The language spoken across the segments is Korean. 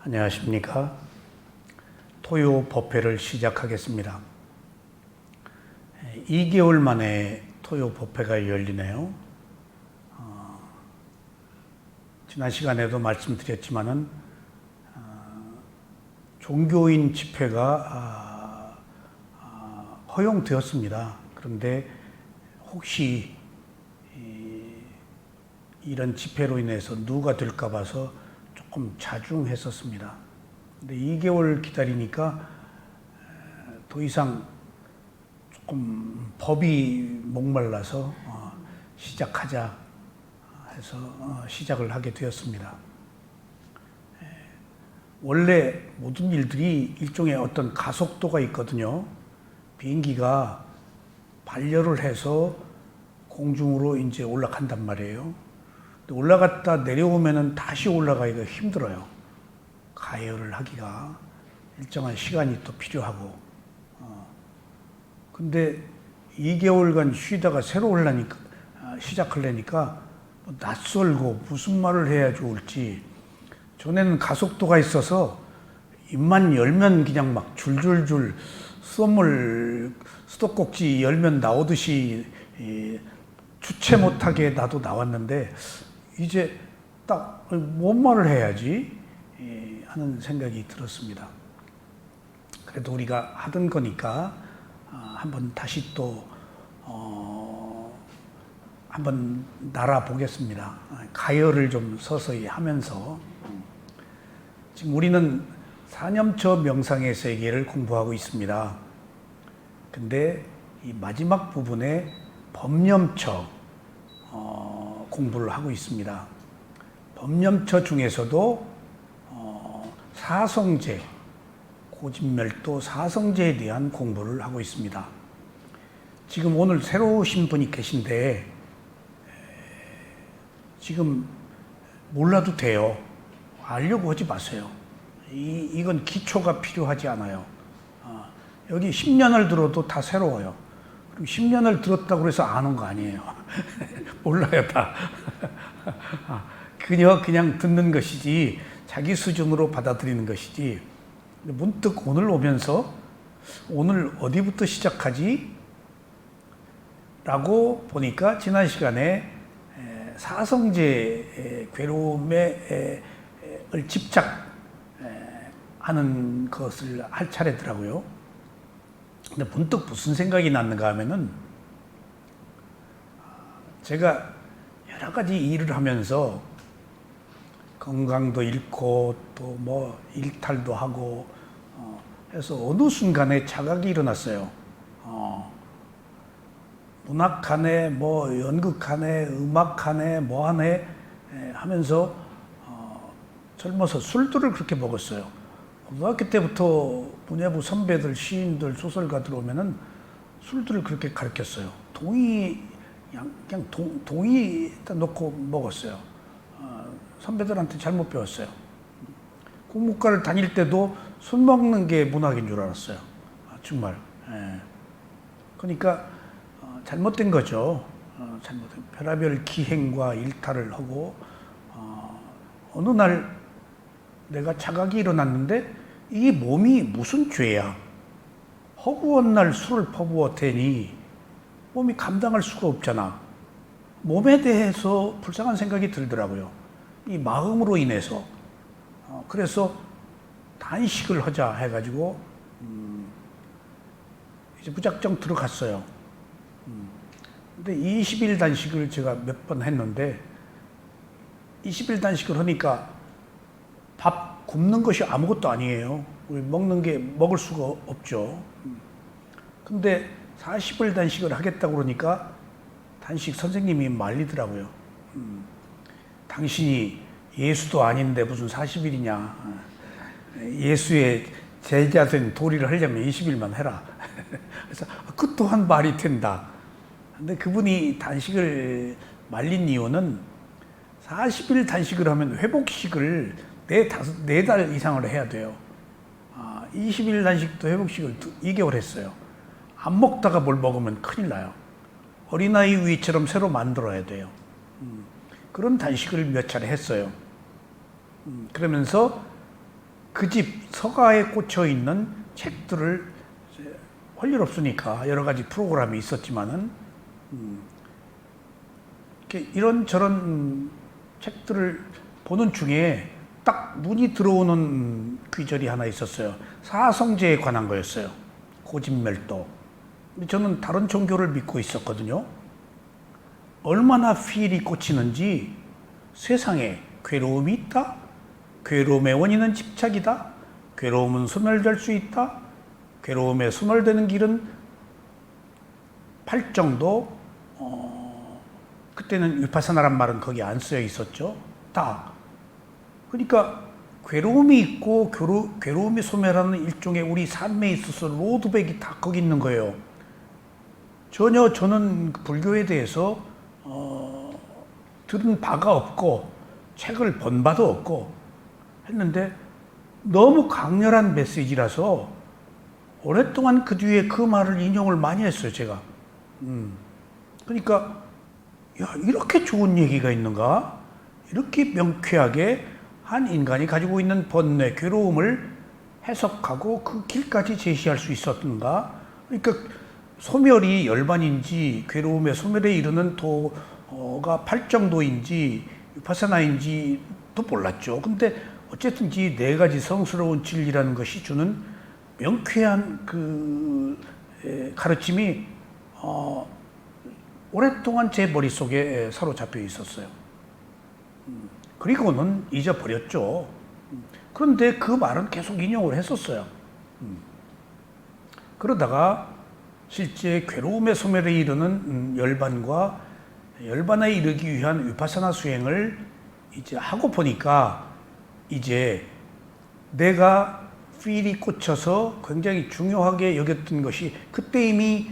안녕하십니까. 토요 법회를 시작하겠습니다. 2개월 만에 토요 법회가 열리네요. 지난 시간에도 말씀드렸지만은 종교인 집회가 허용되었습니다. 그런데 혹시 이런 집회로 인해서 누가 될까 봐서 조금 자중했었습니다. 근데 2개월 기다리니까 더 이상 조금 법이 목말라서 시작하자 해서 시작을 하게 되었습니다. 원래 모든 일들이 일종의 어떤 가속도가 있거든요. 비행기가 반려를 해서 공중으로 이제 올라간단 말이에요. 올라갔다 내려오면은 다시 올라가기가 힘들어요. 가열을 하기가 일정한 시간이 또 필요하고. 근데 2개월간 쉬다가 새로 올라니까 시작하려니까 낯설고 무슨 말을 해야 좋을지. 전에는 가속도가 있어서 입만 열면 그냥 막 줄줄줄 수도꼭지 열면 나오듯이 주체 못하게 나도 나왔는데 이제 딱 뭔 말을 해야지 하는 생각이 들었습니다. 그래도 우리가 하던 거니까 한번 다시 또 한번 날아보겠습니다. 가열을 좀 서서히 하면서 지금 우리는 사념처 명상의 세계를 공부하고 있습니다. 근데 이 마지막 부분에 법념처 공부를 하고 있습니다. 법념처 중에서도 사성제, 고진멸도 사성제에 대한 공부를 하고 있습니다. 지금 오늘 새로 오신 분이 계신데 지금 몰라도 돼요. 알려고 하지 마세요. 이건 기초가 필요하지 않아요. 여기 10년을 들어도 다 새로워요. 그리고 10년을 들었다고 해서 아는 거 아니에요. 몰라요, 다. 그냥 듣는 것이지 자기 수준으로 받아들이는 것이지. 문득 오늘 오면서 오늘 어디부터 시작하지? 라고 보니까 지난 시간에 사성제 괴로움에 집착하는 것을 할 차례더라고요. 근데 문득 무슨 생각이 났는가 하면은 제가 여러 가지 일을 하면서 건강도 잃고 또 뭐 일탈도 하고 해서 어느 순간에 자각이 일어났어요. 문학하네, 뭐 연극하네, 음악하네, 뭐하네 하면서 젊어서 술들을 그렇게 먹었어요. 고등학교 때부터 문예부 선배들, 시인들, 소설가들 오면은 술들을 그렇게 가르쳤어요. 동의 놓고 먹었어요. 선배들한테 잘못 배웠어요. 국문과를 다닐 때도 술 먹는 게 문학인 줄 알았어요. 정말. 그러니까 잘못된 거죠. 잘못된 별의별 기행과 일탈을 하고 어느 날 내가 자각이 일어났는데 이 몸이 무슨 죄야? 허구한 날 술을 퍼부어 대니 몸이 감당할 수가 없잖아. 몸에 대해서 불쌍한 생각이 들더라고요. 이 마음으로 인해서. 그래서 단식을 하자 해가지고 이제 무작정 들어갔어요. 근데 20일 단식을 제가 몇 번 했는데 20일 단식을 하니까 밥 굶는 것이 아무것도 아니에요. 우리 먹는 게 먹을 수가 없죠. 근데 40일 단식을 하겠다고 그러니까 단식 선생님이 말리더라고요. 당신이 예수도 아닌데 무슨 40일이냐. 예수의 제자된 도리를 하려면 20일만 해라. 그래서 그 또한 말이 된다. 근데 그분이 단식을 말린 이유는 40일 단식을 하면 회복식을 4달 이상을 해야 돼요. 20일 단식도 회복식을 2개월 했어요. 안 먹다가 뭘 먹으면 큰일 나요. 어린아이 위처럼 새로 만들어야 돼요. 그런 단식을 몇 차례 했어요. 그러면서 그 집 서가에 꽂혀 있는 책들을 할 일 없으니까 여러 가지 프로그램이 있었지만은 이런저런 책들을 보는 중에 딱 눈이 들어오는 귀절이 하나 있었어요. 사성제에 관한 거였어요. 고진멸도. 저는 다른 종교를 믿고 있었거든요. 얼마나 필이 꽂히는지 세상에 괴로움이 있다. 괴로움의 원인은 집착이다. 괴로움은 소멸될 수 있다. 괴로움에 소멸되는 길은 팔정도. 그때는 위파사나란 말은 거기 안 쓰여 있었죠. 다. 그러니까 괴로움이 있고 괴로움이 소멸하는 일종의 우리 삶에 있어서 로드백이 다 거기 있는 거예요. 전혀 저는 불교에 대해서 들은 바가 없고 책을 본 바도 없고 했는데 너무 강렬한 메시지라서 오랫동안 그 뒤에 그 말을 인용을 많이 했어요, 제가. 그러니까 야, 이렇게 좋은 얘기가 있는가? 이렇게 명쾌하게 한 인간이 가지고 있는 번뇌, 괴로움을 해석하고 그 길까지 제시할 수 있었는가? 그러니까 소멸이 열반인지 괴로움의 소멸에 이르는 도가 팔정도인지 위파사나인지도 몰랐죠. 근데 어쨌든 이 네 가지 성스러운 진리라는 것이 주는 명쾌한 그 가르침이 오랫동안 제 머릿속에 사로잡혀 있었어요. 그리고는 잊어버렸죠. 그런데 그 말은 계속 인용을 했었어요. 그러다가 실제 괴로움의 소멸에 이르는 열반과 열반에 이르기 위한 위파사나 수행을 이제 하고 보니까 이제 내가 필이 꽂혀서 굉장히 중요하게 여겼던 것이 그때 이미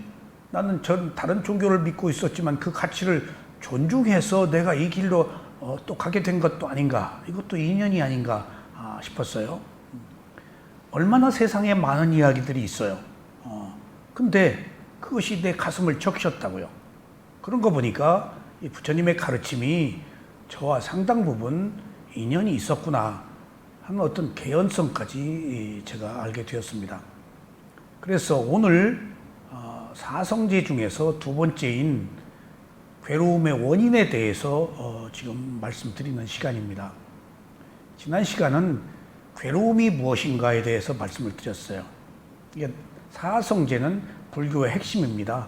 나는 전 다른 종교를 믿고 있었지만 그 가치를 존중해서 내가 이 길로 또 가게 된 것도 아닌가, 이것도 인연이 아닌가 싶었어요. 얼마나 세상에 많은 이야기들이 있어요. 근데 그것이 내 가슴을 적셨다고요. 그런 거 보니까 이 부처님의 가르침이 저와 상당 부분 인연이 있었구나 하는 어떤 개연성까지 제가 알게 되었습니다. 그래서 오늘 사성제 중에서 두 번째인 괴로움의 원인에 대해서 지금 말씀드리는 시간입니다. 지난 시간은 괴로움이 무엇인가에 대해서 말씀을 드렸어요. 이게 사성제는 불교의 핵심입니다.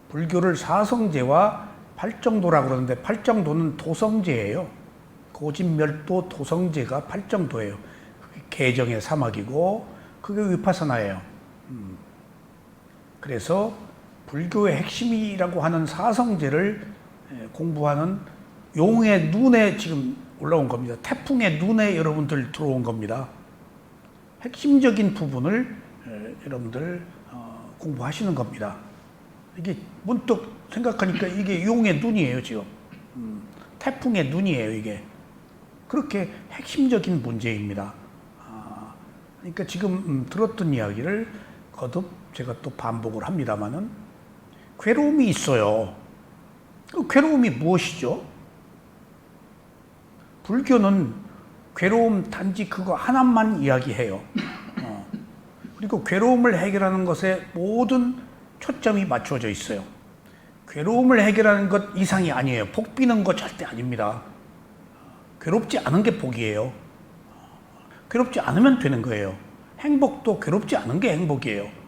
불교를 사성제와 팔정도라고 그러는데 팔정도는 도성제예요. 고진멸도 도성제가 팔정도예요. 그게 개정의 사막이고 그게 위파사나예요. 그래서 불교의 핵심이라고 하는 사성제를 공부하는 용의 눈에 지금 올라온 겁니다. 태풍의 눈에 여러분들 들어온 겁니다. 핵심적인 부분을 여러분들 공부하시는 겁니다. 이게 문득 생각하니까 이게 용의 눈이에요, 지금. 태풍의 눈이에요, 이게. 그렇게 핵심적인 문제입니다. 그러니까 지금 들었던 이야기를 거듭 제가 또 반복을 합니다만은 괴로움이 있어요. 그 괴로움이 무엇이죠? 불교는 괴로움 단지 그거 하나만 이야기해요. 그리고 괴로움을 해결하는 것에 모든 초점이 맞춰져 있어요. 괴로움을 해결하는 것 이상이 아니에요. 복 비는 것 절대 아닙니다. 괴롭지 않은 게 복이에요. 괴롭지 않으면 되는 거예요. 행복도 괴롭지 않은 게 행복이에요.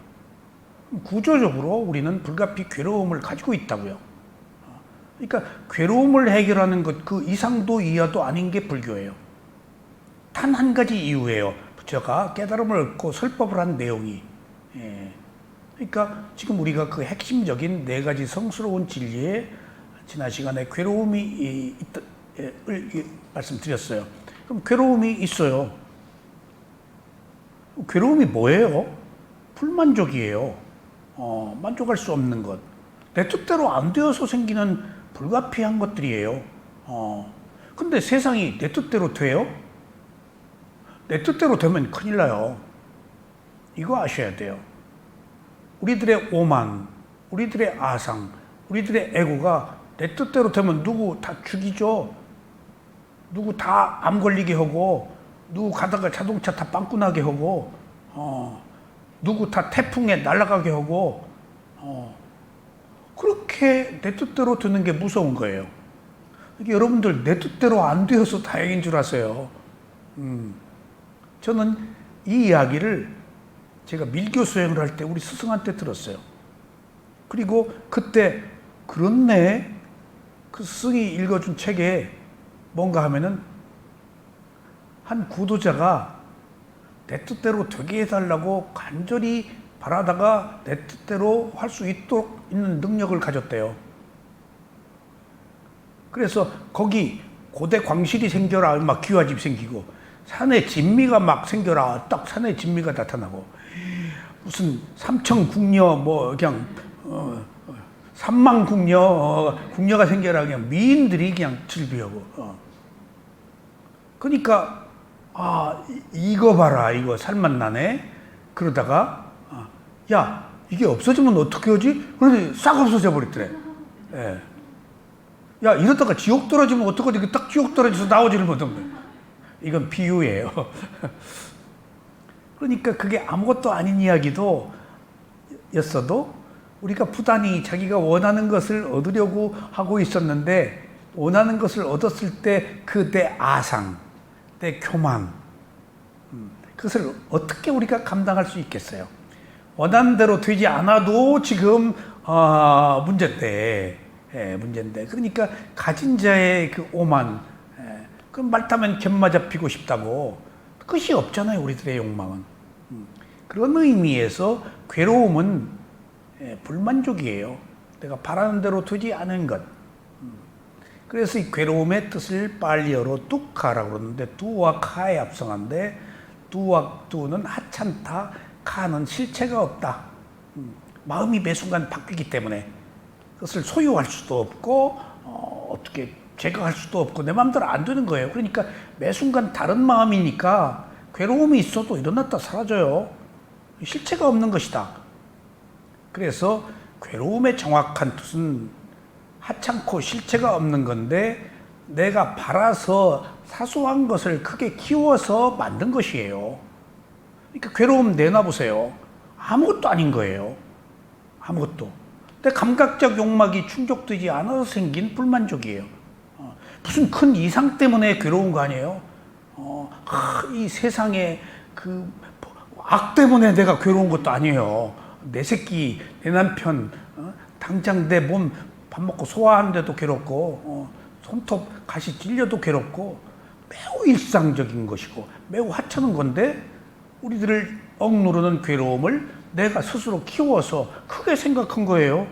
구조적으로 우리는 불가피 괴로움을 가지고 있다고요. 그러니까 괴로움을 해결하는 것 그 이상도 이하도 아닌 게 불교예요. 단 한 가지 이유예요. 부처가 깨달음을 얻고 설법을 한 내용이. 그러니까 지금 우리가 그 핵심적인 네 가지 성스러운 진리에 지난 시간에 괴로움이 말씀드렸어요. 그럼 괴로움이 있어요. 괴로움이 뭐예요? 불만족이에요. 만족할 수 없는 것. 내 뜻대로 안 되어서 생기는 불가피한 것들이에요. 근데 세상이 내 뜻대로 돼요? 내 뜻대로 되면 큰일 나요. 이거 아셔야 돼요. 우리들의 오만, 우리들의 아상, 우리들의 에고가 내 뜻대로 되면 누구 다 죽이죠. 누구 다 암 걸리게 하고 누구 가다가 자동차 다 빵꾸 나게 하고, 누구 다 태풍에 날아가게 하고, 그렇게 내 뜻대로 되는 게 무서운 거예요. 이게 여러분들 내 뜻대로 안 되어서 다행인 줄 아세요. 저는 이 이야기를 제가 밀교 수행을 할 때 우리 스승한테 들었어요. 그리고 그때 그렇네. 그 스승이 읽어준 책에 뭔가 하면은 한 구도자가 내 뜻대로 되게 해달라고 간절히 바라다가 내 뜻대로 할 수 있도록 있는 능력을 가졌대요. 그래서 거기 고대 광실이 생겨라, 막 기와집 생기고 산에 진미가 막 생겨라, 딱 산에 진미가 나타나고 무슨 삼천궁녀 뭐 그냥 삼만궁녀 궁녀가 생겨라, 그냥 미인들이 그냥 즐비하고 그러니까 이거 봐라, 이거 살맛나네. 그러다가 야, 이게 없어지면 어떻게 하지? 그러더니 싹 없어져 버렸더래. 예. 야, 이러다가 지옥 떨어지면 어떡하지? 딱 지옥 떨어져서 나오지를 못한 거예요. 이건 비유예요. 그러니까 그게 아무것도 아닌 이야기도 였어도 우리가 부단히 자기가 원하는 것을 얻으려고 하고 있었는데, 원하는 것을 얻었을 때 그 내 아상, 내 교만, 그것을 어떻게 우리가 감당할 수 있겠어요? 원하는 대로 되지 않아도 지금 문제인데. 문제인데. 그러니까 가진 자의 그 오만, 그 말 타면 견마 잡히고 싶다고 끝이 없잖아요, 우리들의 욕망은. 그런 의미에서 괴로움은 불만족이에요. 내가 바라는 대로 되지 않은 것. 그래서 이 괴로움의 뜻을 빨리어로 뚜카라고 그러는데, 뚜와 카에 합성한데, 뚜는 하찮다, 카는 실체가 없다. 마음이 매 순간 바뀌기 때문에 그것을 소유할 수도 없고 어떻게 제거할 수도 없고 내 마음대로 안 되는 거예요. 그러니까 매 순간 다른 마음이니까 괴로움이 있어도 일어났다 사라져요. 실체가 없는 것이다. 그래서 괴로움의 정확한 뜻은 하찮고 실체가 없는 건데, 내가 바라서 사소한 것을 크게 키워서 만든 것이에요. 그러니까 괴로움 내놔보세요. 아무것도 아닌 거예요. 아무것도. 근데 감각적 욕망이 충족되지 않아서 생긴 불만족이에요. 무슨 큰 이상 때문에 괴로운 거 아니에요? 이 세상에 그 악 때문에 내가 괴로운 것도 아니에요. 내 새끼, 내 남편, 당장 내 몸 밥 먹고 소화하는데도 괴롭고, 손톱 가시 찔려도 괴롭고, 매우 일상적인 것이고 매우 하찮은 건데, 우리들을 억누르는 괴로움을 내가 스스로 키워서 크게 생각한 거예요.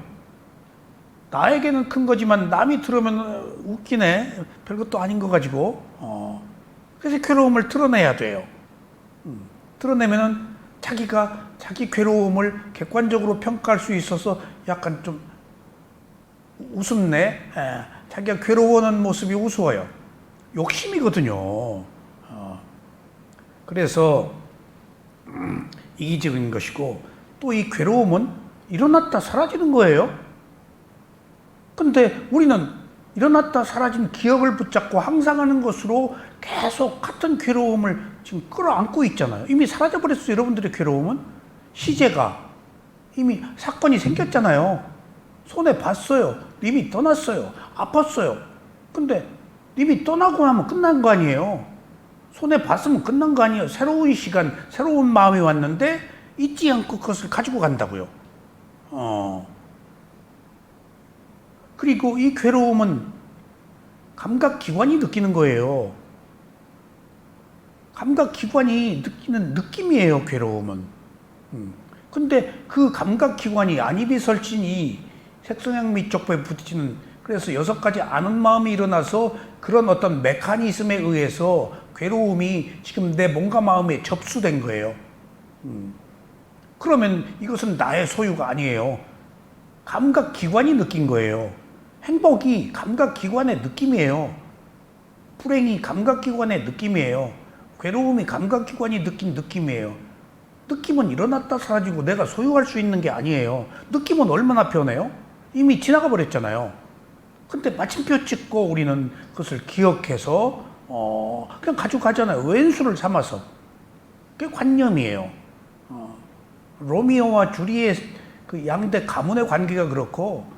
나에게는 큰 거지만 남이 들으면 웃기네, 별것도 아닌 거 가지고. 그래서 괴로움을 드러내야 돼요. 드러내면은 자기가 자기 괴로움을 객관적으로 평가할 수 있어서 약간 좀 우습네. 자기가 괴로워하는 모습이 우스워요. 욕심이거든요. 그래서 이기적인 것이고, 또 이 괴로움은 일어났다 사라지는 거예요. 근데 우리는 일어났다 사라진 기억을 붙잡고 항상 하는 것으로 계속 같은 괴로움을 지금 끌어안고 있잖아요. 이미 사라져버렸어요, 여러분들의 괴로움은. 시제가 이미 사건이 생겼잖아요. 손에 봤어요. 님이 떠났어요. 아팠어요. 근데 님이 떠나고 나면 끝난 거 아니에요. 손에 봤으면 끝난 거 아니에요. 새로운 시간, 새로운 마음이 왔는데 잊지 않고 그것을 가지고 간다고요. 그리고 이 괴로움은 감각기관이 느끼는 거예요. 감각기관이 느끼는 느낌이에요, 괴로움은. 근데 그 감각기관이 안입이 설친 이 색성향 및 족보에 부딪히는, 그래서 6가지 아는 마음이 일어나서 그런 어떤 메커니즘에 의해서 괴로움이 지금 내 몸과 마음에 접수된 거예요. 그러면 이것은 나의 소유가 아니에요. 감각기관이 느낀 거예요. 행복이 감각기관의 느낌이에요. 불행이 감각기관의 느낌이에요. 괴로움이 감각기관이 느낀 느낌이에요. 느낌은 일어났다 사라지고 내가 소유할 수 있는 게 아니에요. 느낌은 얼마나 편해요? 이미 지나가 버렸잖아요. 근데 마침표 찍고 우리는 그것을 기억해서 그냥 가지고 가잖아요. 왼수를 삼아서. 그게 관념이에요. 로미오와 주리의 그 양대 가문의 관계가 그렇고,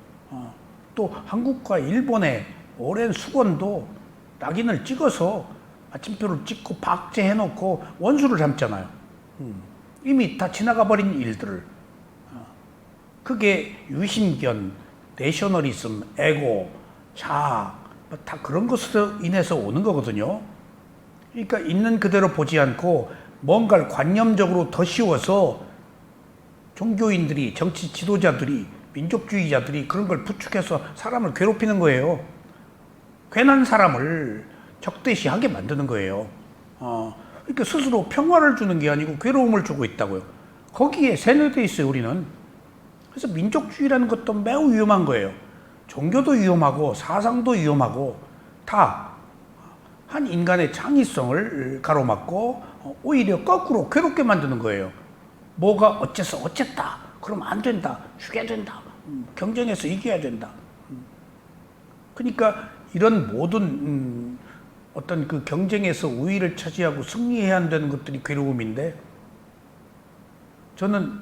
또 한국과 일본의 오랜 수건도 낙인을 찍어서 마침표를 찍고 박제해놓고 원수를 삼잖아요. 이미 다 지나가 버린 일들을. 그게 유신견, 내셔널리즘, 에고, 자아, 다 그런 것으로 인해서 오는 거거든요. 그러니까 있는 그대로 보지 않고 뭔가를 관념적으로 더 씌워서 종교인들이, 정치 지도자들이, 민족주의자들이 그런 걸 부추겨서 사람을 괴롭히는 거예요. 괜한 사람을 적대시하게 만드는 거예요. 그러니까 스스로 평화를 주는 게 아니고 괴로움을 주고 있다고요. 거기에 세뇌돼 있어요, 우리는. 그래서 민족주의라는 것도 매우 위험한 거예요. 종교도 위험하고 사상도 위험하고 다 한 인간의 창의성을 가로막고 오히려 거꾸로 괴롭게 만드는 거예요. 뭐가 어째서 어쨌다. 그러면 안 된다. 죽여야 된다. 경쟁에서 이겨야 된다. 그러니까 이런 모든 어떤 그 경쟁에서 우위를 차지하고 승리해야 한다는 것들이 괴로움인데, 저는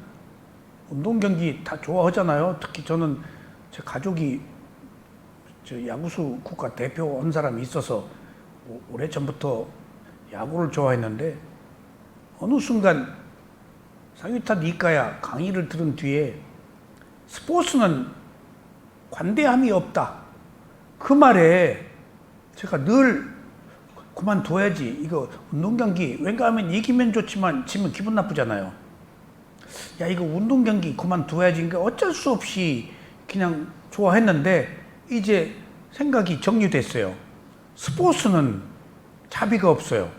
운동 경기 다 좋아하잖아요. 특히 저는 제 가족이 저 야구수 국가 대표 한 사람이 있어서 오래전부터 야구를 좋아했는데, 어느 순간 상유타 니까야 강의를 들은 뒤에 스포츠는 관대함이 없다. 그 말에 제가 늘 그만둬야지. 이거 운동 경기 왠가하면 이기면 좋지만 지면 기분 나쁘잖아요. 야, 이거 운동 경기 그만둬야지. 그러니까 어쩔 수 없이 그냥 좋아했는데 이제 생각이 정리됐어요. 스포츠는 자비가 없어요.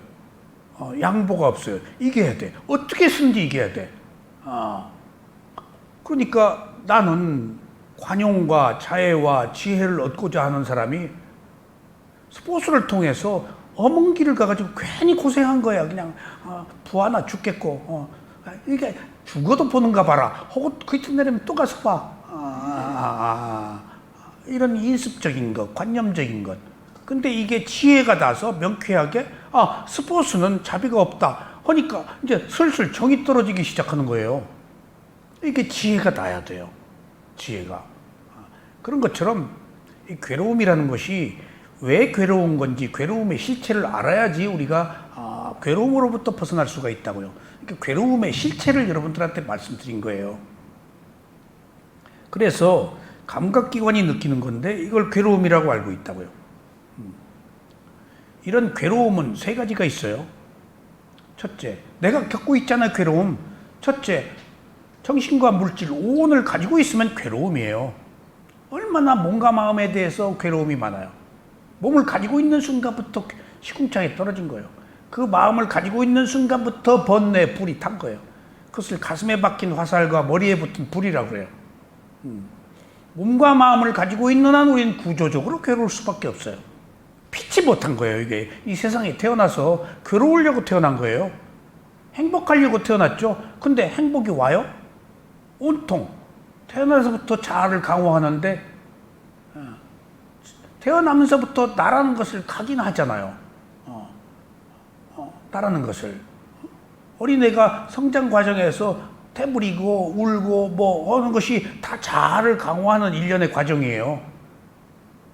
양보가 없어요. 이겨야 돼. 어떻게든지 이겨야 돼. 그러니까 나는 관용과 자애와 지혜를 얻고자 하는 사람이 스포츠를 통해서 엄한 길을 가가지고 괜히 고생한 거야. 그냥 부하나 죽겠고, 이게 죽어도 보는가 봐라. 혹은 그 이튿 내리면 또 가서 봐. 이런 인습적인 것, 관념적인 것. 근데 이게 지혜가 나서 명쾌하게 스포츠는 자비가 없다 하니까 이제 슬슬 정이 떨어지기 시작하는 거예요. 이게 지혜가 나야 돼요. 지혜가. 그런 것처럼 이 괴로움이라는 것이 왜 괴로운 건지, 괴로움의 실체를 알아야지 우리가 괴로움으로부터 벗어날 수가 있다고요. 그러니까 괴로움의 실체를 여러분들한테 말씀드린 거예요. 그래서 감각기관이 느끼는 건데 이걸 괴로움이라고 알고 있다고요. 이런 괴로움은 세 가지가 있어요. 첫째, 내가 겪고 있잖아요, 괴로움. 첫째, 정신과 물질, 오온을 가지고 있으면 괴로움이에요. 얼마나 몸과 마음에 대해서 괴로움이 많아요. 몸을 가지고 있는 순간부터 시궁창에 떨어진 거예요. 그 마음을 가지고 있는 순간부터 번뇌, 불이 탄 거예요. 그것을 가슴에 박힌 화살과 머리에 붙은 불이라고 그래요. 몸과 마음을 가지고 있는 한 우리는 구조적으로 괴로울 수밖에 없어요. 피치 못한 거예요. 이게 이 세상에 태어나서 괴로우려고 태어난 거예요. 행복하려고 태어났죠. 근데 행복이 와요? 온통 태어나서부터 자아를 강화하는데 태어나면서부터 나라는 것을 각인하잖아요. 나라는 것을. 어린애가 성장 과정에서 태부리고 울고 뭐 하는 것이 다 자아를 강화하는 일련의 과정이에요.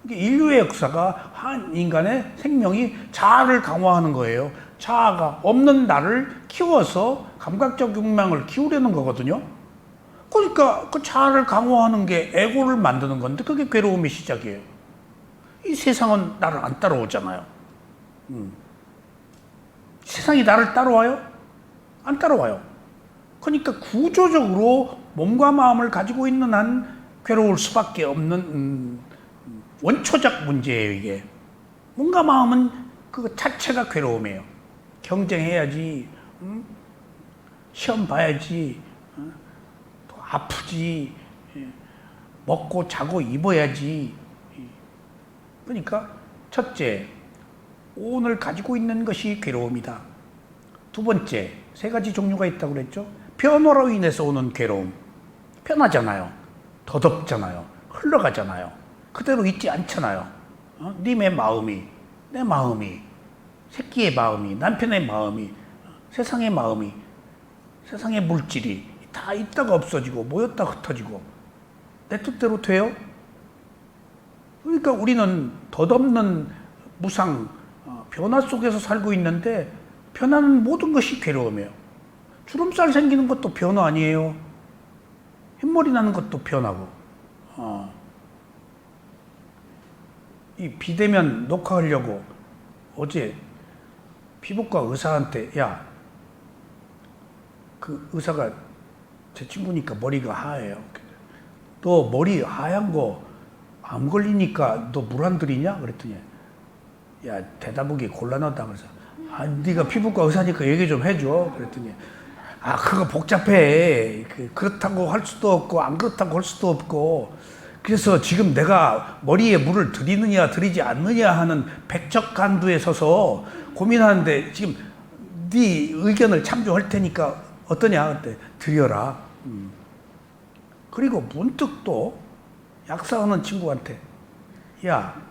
인류의 역사가 한 인간의 생명이 자아를 강화하는 거예요. 자아가 없는 나를 키워서 감각적 욕망을 키우려는 거거든요. 그러니까 그 자아를 강화하는 게 에고를 만드는 건데 그게 괴로움의 시작이에요. 이 세상은 나를 안 따라오잖아요. 세상이 나를 따라와요? 안 따라와요. 그러니까 구조적으로 몸과 마음을 가지고 있는 한 괴로울 수밖에 없는 원초적 문제예요, 이게. 몸과 마음은 그 자체가 괴로움이에요. 경쟁해야지, 시험 봐야지, 또 아프지, 먹고 자고 입어야지. 그러니까 첫째, 오온을 가지고 있는 것이 괴로움이다. 두 번째, 세 가지 종류가 있다고 그랬죠. 변화로 인해서 오는 괴로움. 변하잖아요. 더덥잖아요. 흘러가잖아요. 그대로 있지 않잖아요. 님의 마음이, 내 마음이 새끼의 마음이, 남편의 마음이, 세상의 마음이, 세상의 물질이 다 있다가 없어지고 모였다 흩어지고 내 뜻대로 돼요? 그러니까 우리는 덧없는 무상, 변화 속에서 살고 있는데 변화는 모든 것이 괴로움이에요. 주름살 생기는 것도 변화 아니에요. 흰머리 나는 것도 변화고. 이 비대면 녹화하려고 어제 피부과 의사한테 야, 그 의사가 제 친구니까 머리가 하얘요. 너 머리 하얀 거 암 걸리니까 너 물 안 들이냐? 그랬더니 야, 대답하기 곤란하다. 그래서 네가 피부과 의사니까 얘기 좀 해줘. 그랬더니 그거 복잡해. 그렇다고 할 수도 없고 안 그렇다고 할 수도 없고 그래서 지금 내가 머리에 물을 들이느냐 들이지 않느냐 하는 백척간두에 서서 고민하는데 지금 네 의견을 참조할 테니까 어떠냐? 그때 들여라. 그리고 문득 또 약사하는 친구한테 야,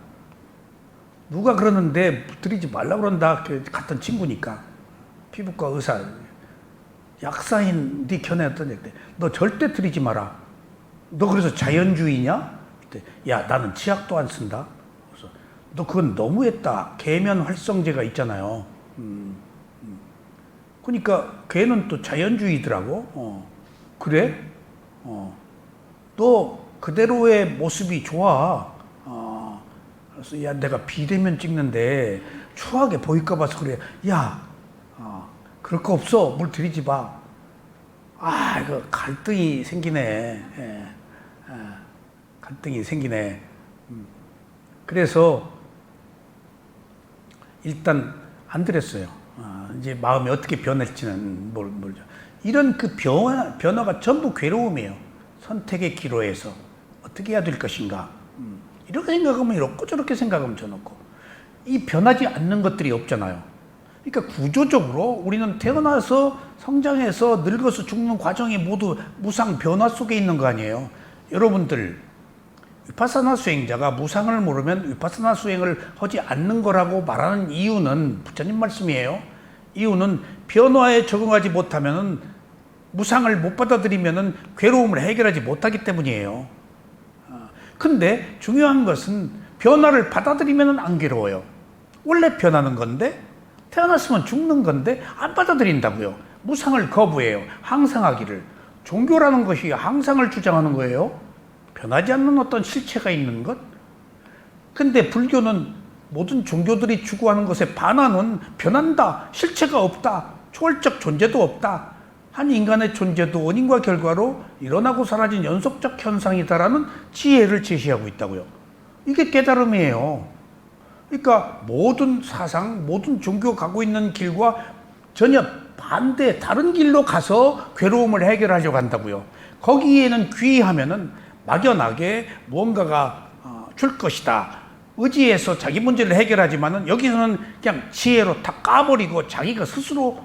누가 그러는데 들이지 말라 그런다. 같은 친구니까 피부과 의사 약사인 네 견해 어떠냐? 너 절대 들이지 마라. 너 그래서 자연주의냐? 야, 나는 치약도 안 쓴다. 그래서 너 그건 너무했다. 계면 활성제가 있잖아요. 그러니까 걔는 또 자연주의더라고. 그래? 너 그대로의 모습이 좋아. 그래서 야, 내가 비대면 찍는데 추하게 보일까 봐서 그래. 야, 그럴 거 없어. 물 들이지 마. 이거 갈등이 생기네. 갈등이 생기네. 그래서 일단 안 드렸어요. 이제 마음이 어떻게 변할지는 모르죠. 이런 그 변화가 전부 괴로움이에요. 선택의 기로에서 어떻게 해야 될 것인가. 이렇게 생각하면 이렇고 저렇게 생각하면 저렇고. 이 변하지 않는 것들이 없잖아요. 그러니까 구조적으로 우리는 태어나서 성장해서 늙어서 죽는 과정이 모두 무상 변화 속에 있는 거 아니에요. 여러분들 위파사나 수행자가 무상을 모르면 위파사나 수행을 하지 않는 거라고 말하는 이유는 부처님 말씀이에요. 이유는 변화에 적응하지 못하면 무상을 못 받아들이면 괴로움을 해결하지 못하기 때문이에요. 근데 중요한 것은 변화를 받아들이면 안 괴로워요. 원래 변하는 건데 태어났으면 죽는 건데 안 받아들인다고요. 무상을 거부해요. 항상하기를. 종교라는 것이 항상을 주장하는 거예요. 변하지 않는 어떤 실체가 있는 것. 근데 불교는 모든 종교들이 추구하는 것에 반하는 변한다, 실체가 없다, 초월적 존재도 없다, 한 인간의 존재도 원인과 결과로 일어나고 사라진 연속적 현상이다라는 지혜를 제시하고 있다고요. 이게 깨달음이에요. 그러니까 모든 사상, 모든 종교 가고 있는 길과 전혀 반대 다른 길로 가서 괴로움을 해결하려고 한다고요. 거기에는 귀의하면은 막연하게 무언가가 줄 것이다. 의지해서 자기 문제를 해결하지만은 여기서는 그냥 지혜로 다 까버리고 자기가 스스로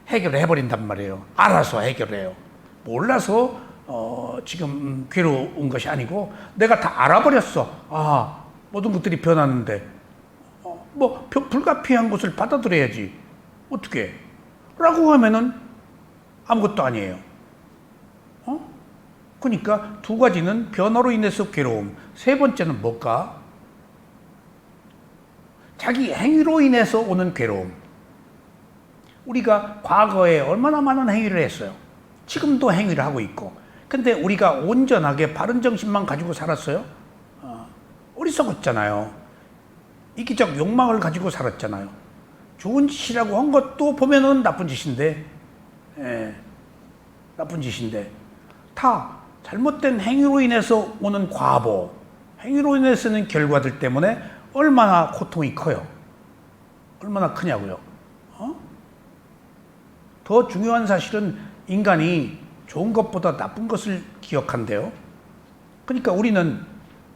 해결을 해버린단 말이에요. 알아서 해결해요. 몰라서 지금 괴로운 것이 아니고 내가 다 알아버렸어. 모든 것들이 변하는데 불가피한 것을 받아들여야지. 어떻게? 라고 하면은 아무것도 아니에요. 그러니까 두 가지는 변화로 인해서 괴로움. 세 번째는 뭘까? 자기 행위로 인해서 오는 괴로움. 우리가 과거에 얼마나 많은 행위를 했어요. 지금도 행위를 하고 있고. 근데 우리가 온전하게 바른 정신만 가지고 살았어요? 어리석었잖아요. 이기적 욕망을 가지고 살았잖아요. 좋은 짓이라고 한 것도 보면은 나쁜 짓인데, 나쁜 짓인데, 다 잘못된 행위로 인해서 오는 과보, 행위로 인해서는 결과들 때문에 얼마나 고통이 커요. 얼마나 크냐고요. 더 중요한 사실은 인간이 좋은 것보다 나쁜 것을 기억한대요. 그러니까 우리는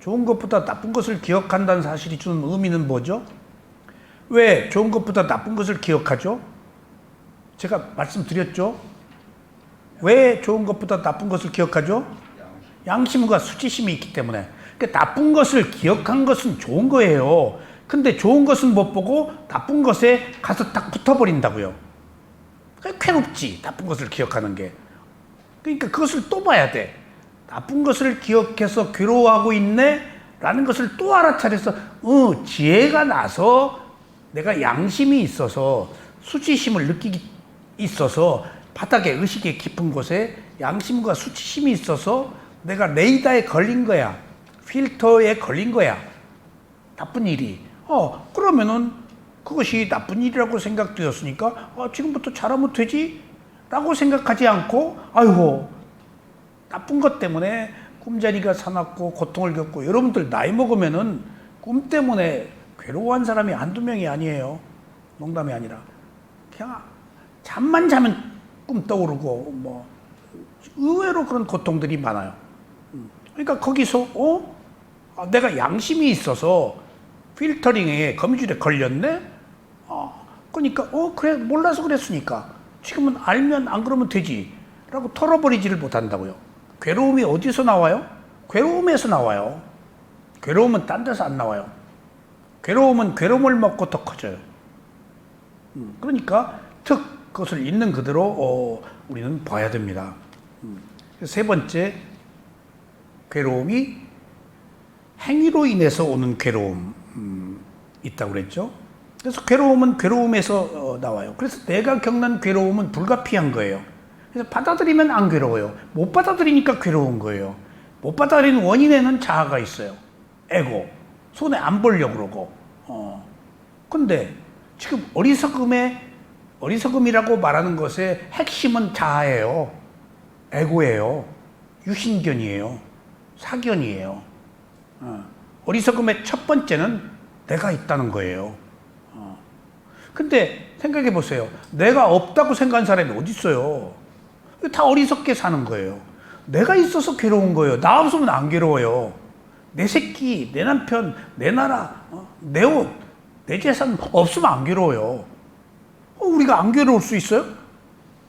좋은 것보다 나쁜 것을 기억한다는 사실이 주는 의미는 뭐죠? 왜 좋은 것보다 나쁜 것을 기억하죠? 제가 말씀드렸죠? 왜 좋은 것보다 나쁜 것을 기억하죠? 양심과 수치심이 있기 때문에. 그러니까 나쁜 것을 기억한 것은 좋은 거예요. 근데 좋은 것은 못 보고 나쁜 것에 가서 딱 붙어버린다고요. 괴롭지, 나쁜 것을 기억하는 게. 그러니까 그것을 또 봐야 돼. 나쁜 것을 기억해서 괴로워하고 있네? 라는 것을 또 알아차려서 지혜가 나서 내가 양심이 있어서 수치심을 느끼기 있어서 바닥에 의식의 깊은 곳에 양심과 수치심이 있어서 내가 레이더에 걸린 거야. 필터에 걸린 거야. 나쁜 일이. 그러면은 그것이 나쁜 일이라고 생각되었으니까 지금부터 잘하면 되지? 라고 생각하지 않고 아이고 나쁜 것 때문에 꿈자리가 사납고 고통을 겪고 여러분들 나이 먹으면은 꿈 때문에 괴로워한 사람이 한두 명이 아니에요. 농담이 아니라 그냥 잠만 자면 꿈 떠오르고 뭐 의외로 그런 고통들이 많아요. 그러니까 거기서 내가 양심이 있어서 필터링에 거미줄에 걸렸네? 그러니까 그래 몰라서 그랬으니까 지금은 알면 안 그러면 되지 라고 털어버리지를 못한다고요. 괴로움이 어디서 나와요? 괴로움에서 나와요. 괴로움은 딴 데서 안 나와요. 괴로움은 괴로움을 먹고 더 커져요. 그러니까 그것을 있는 그대로 우리는 봐야 됩니다. 세 번째, 괴로움이 행위로 인해서 오는 괴로움 있다고 그랬죠. 그래서 괴로움은 괴로움에서 나와요. 그래서 내가 겪는 괴로움은 불가피한 거예요. 그래서 받아들이면 안 괴로워요. 못 받아들이니까 괴로운 거예요. 못 받아들이는 원인에는 자아가 있어요. 에고. 손에 안 보려고 그러고. 근데 지금 어리석음이라고 말하는 것의 핵심은 자아예요. 에고예요. 유신견이에요. 사견이에요. 어리석음의 첫 번째는 내가 있다는 거예요. 근데 생각해 보세요. 내가 없다고 생각하는 사람이 어디 있어요? 다 어리석게 사는 거예요. 내가 있어서 괴로운 거예요. 나 없으면 안 괴로워요. 내 새끼, 내 남편, 내 나라, 내 옷, 내 재산 없으면 안 괴로워요. 우리가 안 괴로울 수 있어요?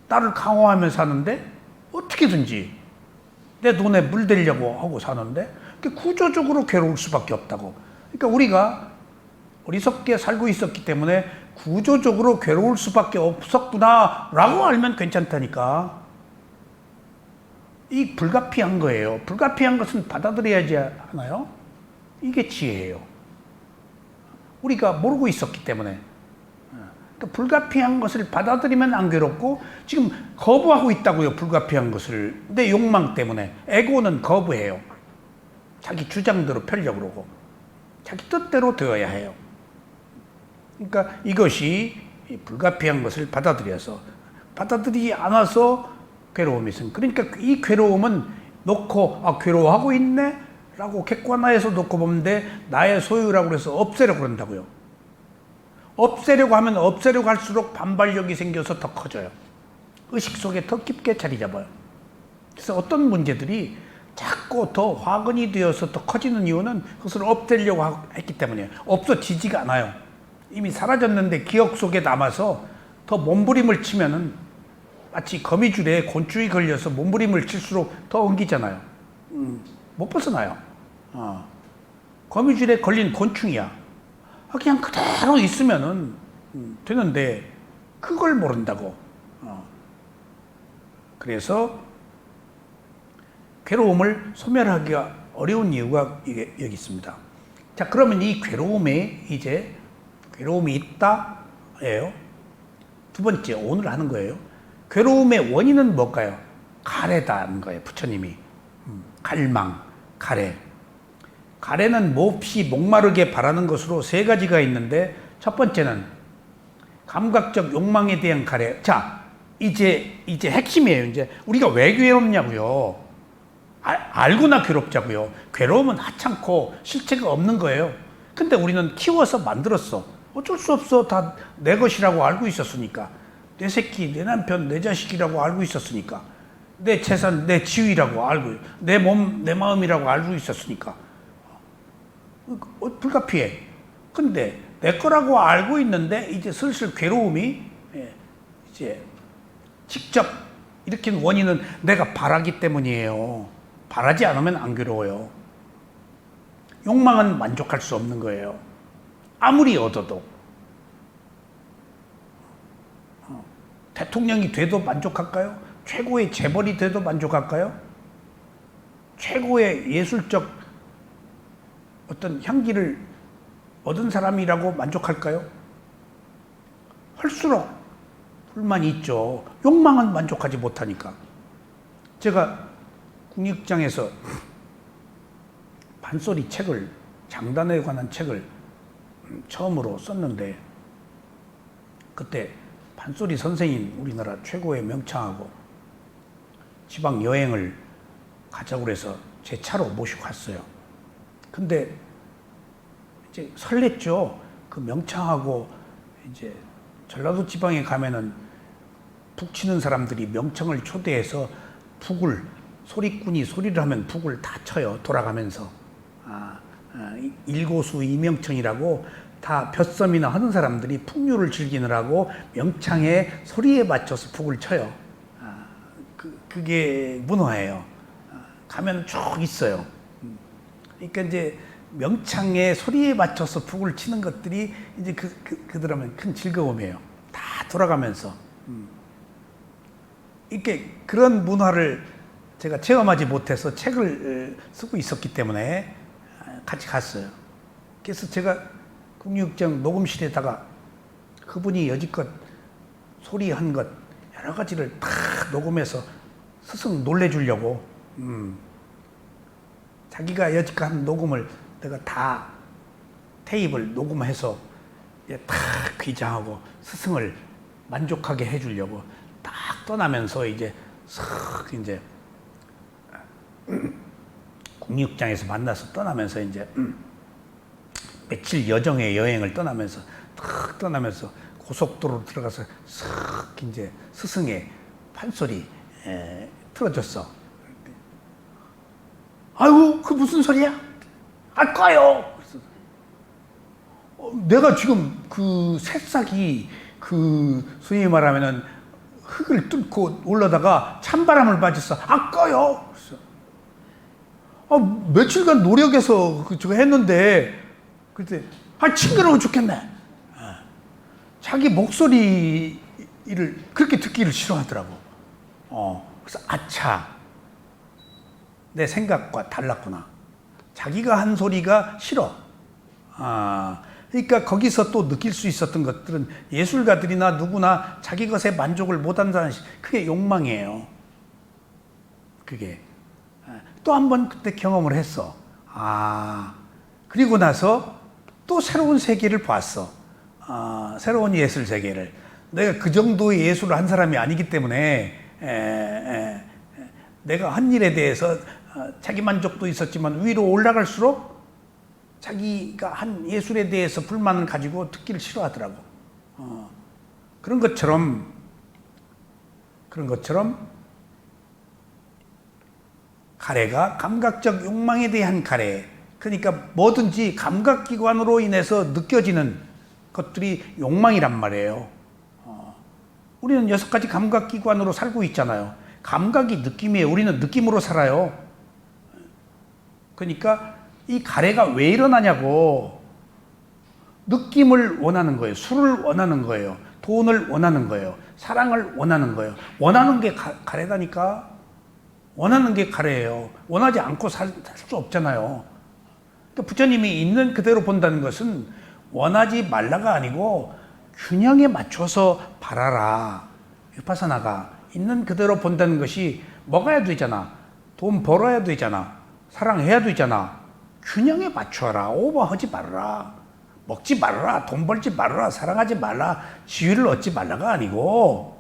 나를 강화하며 사는데 어떻게든지 내 돈에 물대려고 하고 사는데 구조적으로 괴로울 수밖에 없다고. 그러니까 우리가 어리석게 살고 있었기 때문에 구조적으로 괴로울 수밖에 없었구나 라고 알면 괜찮다니까. 이 불가피한 거예요. 불가피한 것은 받아들여야지 하나요? 이게 지혜예요. 우리가 모르고 있었기 때문에. 그러니까 불가피한 것을 받아들이면 안 괴롭고 지금 거부하고 있다고요. 불가피한 것을. 내 욕망 때문에. 에고는 거부해요. 자기 주장대로 펴려고 그러고 자기 뜻대로 되어야 해요. 그러니까 이것이 불가피한 것을 받아들이지 않아서 괴로움이 있습니다. 그러니까 이 괴로움은 놓고 괴로워하고 있네? 라고 객관화해서 놓고 보는데 나의 소유라고 해서 없애려고 그런다고요. 없애려고 하면 없애려고 할수록 반발력이 생겨서 더 커져요. 의식 속에 더 깊게 자리 잡아요. 그래서 어떤 문제들이 자꾸 더 화근이 되어서 더 커지는 이유는 그것을 없애려고 했기 때문이에요. 없어지지가 않아요. 이미 사라졌는데 기억 속에 남아서 더 몸부림을 치면은 마치 거미줄에 곤충이 걸려서 몸부림을 칠수록 더 엉기잖아요. 못 벗어나요. 거미줄에 걸린 곤충이야. 그냥 그대로 있으면은 되는데 그걸 모른다고. 그래서 괴로움을 소멸하기가 어려운 이유가 여기 있습니다. 자, 그러면 이 괴로움에 이제 괴로움이 있다예요. 두 번째, 오늘 하는 거예요. 괴로움의 원인은 뭘까요? 가래다는 거예요. 부처님이. 갈망, 가래. 가래는 몹시 목마르게 바라는 것으로 세 가지가 있는데 첫 번째는 감각적 욕망에 대한 가래. 자, 이제 핵심이에요. 이제 우리가 왜 괴롭냐고요. 알고나 괴롭자고요. 괴로움은 하찮고 실체가 없는 거예요. 근데 우리는 키워서 만들었어. 어쩔 수 없어. 다 내 것이라고 알고 있었으니까. 내 새끼, 내 남편, 내 자식이라고 알고 있었으니까. 내 재산, 내 지위라고 알고, 내 몸, 내 마음이라고 알고 있었으니까. 불가피해. 근데 내 거라고 알고 있는데 이제 슬슬 괴로움이 이제 직접 일으킨 원인은 내가 바라기 때문이에요. 바라지 않으면 안 괴로워요. 욕망은 만족할 수 없는 거예요. 아무리 얻어도 대통령이 돼도 만족할까요? 최고의 재벌이 돼도 만족할까요? 최고의 예술적 어떤 향기를 얻은 사람이라고 만족할까요? 할수록 불만이 있죠. 욕망은 만족하지 못하니까. 제가 국립극장에서 판소리 책을, 장단에 관한 책을 처음으로 썼는데, 그때 판소리 선생인 우리나라 최고의 명창하고 지방 여행을 가자고 그래서 제 차로 모시고 갔어요. 근데 이제 설렜죠. 그 명창하고 이제 전라도 지방에 가면은 북 치는 사람들이 명청을 초대해서 북을, 소리꾼이 소리를 하면 북을 다 쳐요. 돌아가면서. 일고수 이명청이라고 다 벼섬이나 하는 사람들이 풍류를 즐기느라고 명창의 소리에 맞춰서 북을 쳐요. 그게 문화예요. 가면 쭉 있어요. 그러니까 이제 명창의 소리에 맞춰서 북을 치는 것들이 이제 그들하면 큰 즐거움이에요. 다 돌아가면서. 이렇게 그런 문화를 제가 체험하지 못해서 책을 쓰고 있었기 때문에 같이 갔어요. 그래서 제가 국립극장 녹음실에다가 그분이 여지껏 소리한 것 여러 가지를 다 녹음해서 스승 놀래주려고 자기가 여지껏 한 녹음을 내가 다 테이프를 녹음해서 딱 귀장하고 스승을 만족하게 해주려고 딱 떠나면서 이제 싹 이제 국립극장에서 만나서 떠나면서 이제 며칠 여정의 여행을 떠나면서 탁 떠나면서 고속도로로 들어가서 싹 이제 스승의 판소리 틀어줬어. 아이고 그 무슨 소리야? 아 꺼요. 내가 지금 그 새싹이 그 소위 말하면은 흙을 뚫고 올라다가 찬바람을 맞았어. 아 꺼요. 며칠간 노력해서 저거 했는데 그때 징그러워 죽겠네. 자기 목소리를 그렇게 듣기를 싫어하더라고. 그래서 아차, 내 생각과 달랐구나. 자기가 한 소리가 싫어. 그러니까 거기서 또 느낄 수 있었던 것들은 예술가들이나 누구나 자기 것에 만족을 못한다는 그게 욕망이에요. 그게 또 한 번 그때 경험을 했어. 그리고 나서 또 새로운 세계를 봤어. 새로운 예술 세계를. 내가 그 정도의 예술을 한 사람이 아니기 때문에 내가 한 일에 대해서 자기 만족도 있었지만 위로 올라갈수록 자기가 한 예술에 대해서 불만을 가지고 듣기를 싫어하더라고. 그런 것처럼 가래가 감각적 욕망에 대한 가래. 그러니까 뭐든지 감각기관으로 인해서 느껴지는 것들이 욕망이란 말이에요. 우리는 6가지 감각기관으로 살고 있잖아요. 감각이 느낌이에요. 우리는 느낌으로 살아요. 그러니까 이 가래가 왜 일어나냐고. 느낌을 원하는 거예요. 술을 원하는 거예요. 돈을 원하는 거예요. 사랑을 원하는 거예요. 원하는 게 가래다니까. 원하는 게 가래예요. 원하지 않고 살 수 없잖아요. 그러니까 부처님이 있는 그대로 본다는 것은 원하지 말라가 아니고 균형에 맞춰서 바라라. 위파사나가 있는 그대로 본다는 것이 먹어야 되잖아. 돈 벌어야 되잖아. 사랑해야 되잖아. 균형에 맞춰라. 오버하지 말아라. 먹지 말아라. 돈 벌지 말아라. 사랑하지 말라. 지위를 얻지 말라가 아니고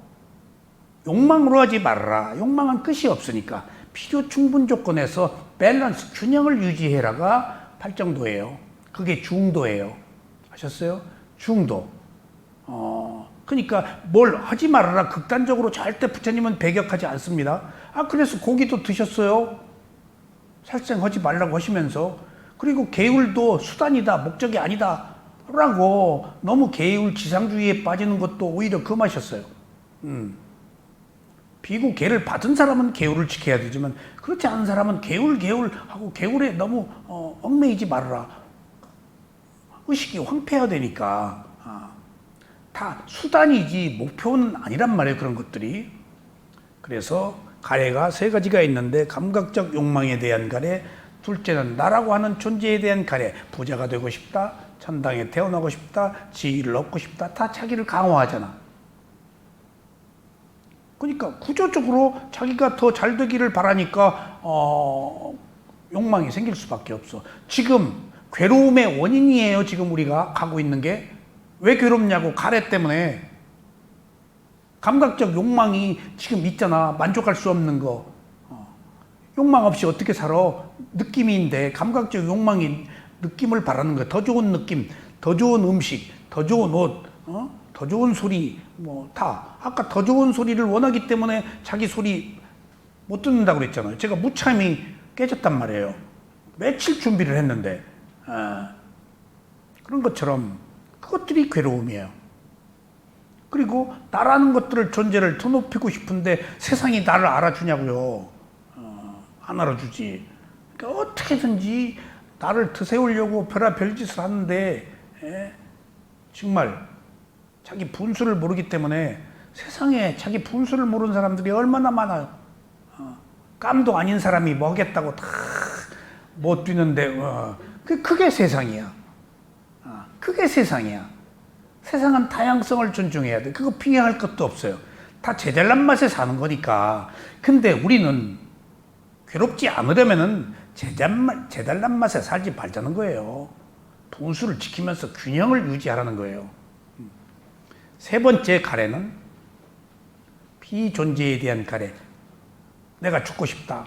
욕망으로 하지 말아라. 욕망은 끝이 없으니까 필요 충분 조건에서 밸런스, 균형을 유지해라가 팔정도예요. 그게 중도예요. 아셨어요? 중도. 그러니까 뭘 하지 말아라. 극단적으로 절대 부처님은 배격하지 않습니다. 그래서 고기도 드셨어요. 살생하지 말라고 하시면서. 그리고 계율도 수단이다. 목적이 아니다. 라고 너무 계율 지상주의에 빠지는 것도 오히려 금하셨어요. 비구 계를 받은 사람은 계율을 지켜야 되지만 그렇지 않은 사람은 계율하고 계율에 너무 얽매이지 말아라. 의식이 황폐화되니까 다 수단이지 목표는 아니란 말이에요. 그런 것들이. 그래서 가래가 세 가지가 있는데 감각적 욕망에 대한 가래, 둘째는 나라고 하는 존재에 대한 가래, 부자가 되고 싶다, 천당에 태어나고 싶다, 지위를 얻고 싶다, 다 자기를 강화하잖아. 그러니까 구조적으로 자기가 더 잘 되기를 바라니까 욕망이 생길 수밖에 없어. 지금 괴로움의 원인이에요. 지금 우리가 가고 있는 게. 왜 괴롭냐고. 가래 때문에. 감각적 욕망이 지금 있잖아. 만족할 수 없는 거. 욕망 없이 어떻게 살아? 느낌인데 감각적 욕망이 느낌을 바라는 거야. 더 좋은 느낌, 더 좋은 음식, 더 좋은 옷, 더 좋은 소리, 뭐 다. 아까 더 좋은 소리를 원하기 때문에 자기 소리 못 듣는다고 그랬잖아요. 제가 무참히 깨졌단 말이에요. 며칠 준비를 했는데. 그런 것처럼 그것들이 괴로움이에요. 그리고 나라는 것들을 존재를 더 높이고 싶은데 세상이 나를 알아주냐고요. 안 알아주지. 그러니까 어떻게든지 나를 드세우려고 별짓을 하는데 정말 자기 분수를 모르기 때문에 세상에 자기 분수를 모르는 사람들이 얼마나 많아요. 깜도 아닌 사람이 뭐 하겠다고 다 못 뛰는데 그게 세상이야. 그게 세상이야. 세상은 다양성을 존중해야 돼. 그거 피해할 것도 없어요. 다 제잘난 맛에 사는 거니까. 근데 우리는 괴롭지 않으려면은 제잘난 맛에 살지 말자는 거예요. 분수를 지키면서 균형을 유지하라는 거예요. 세 번째 가래는 비존재에 대한 가래. 내가 죽고 싶다.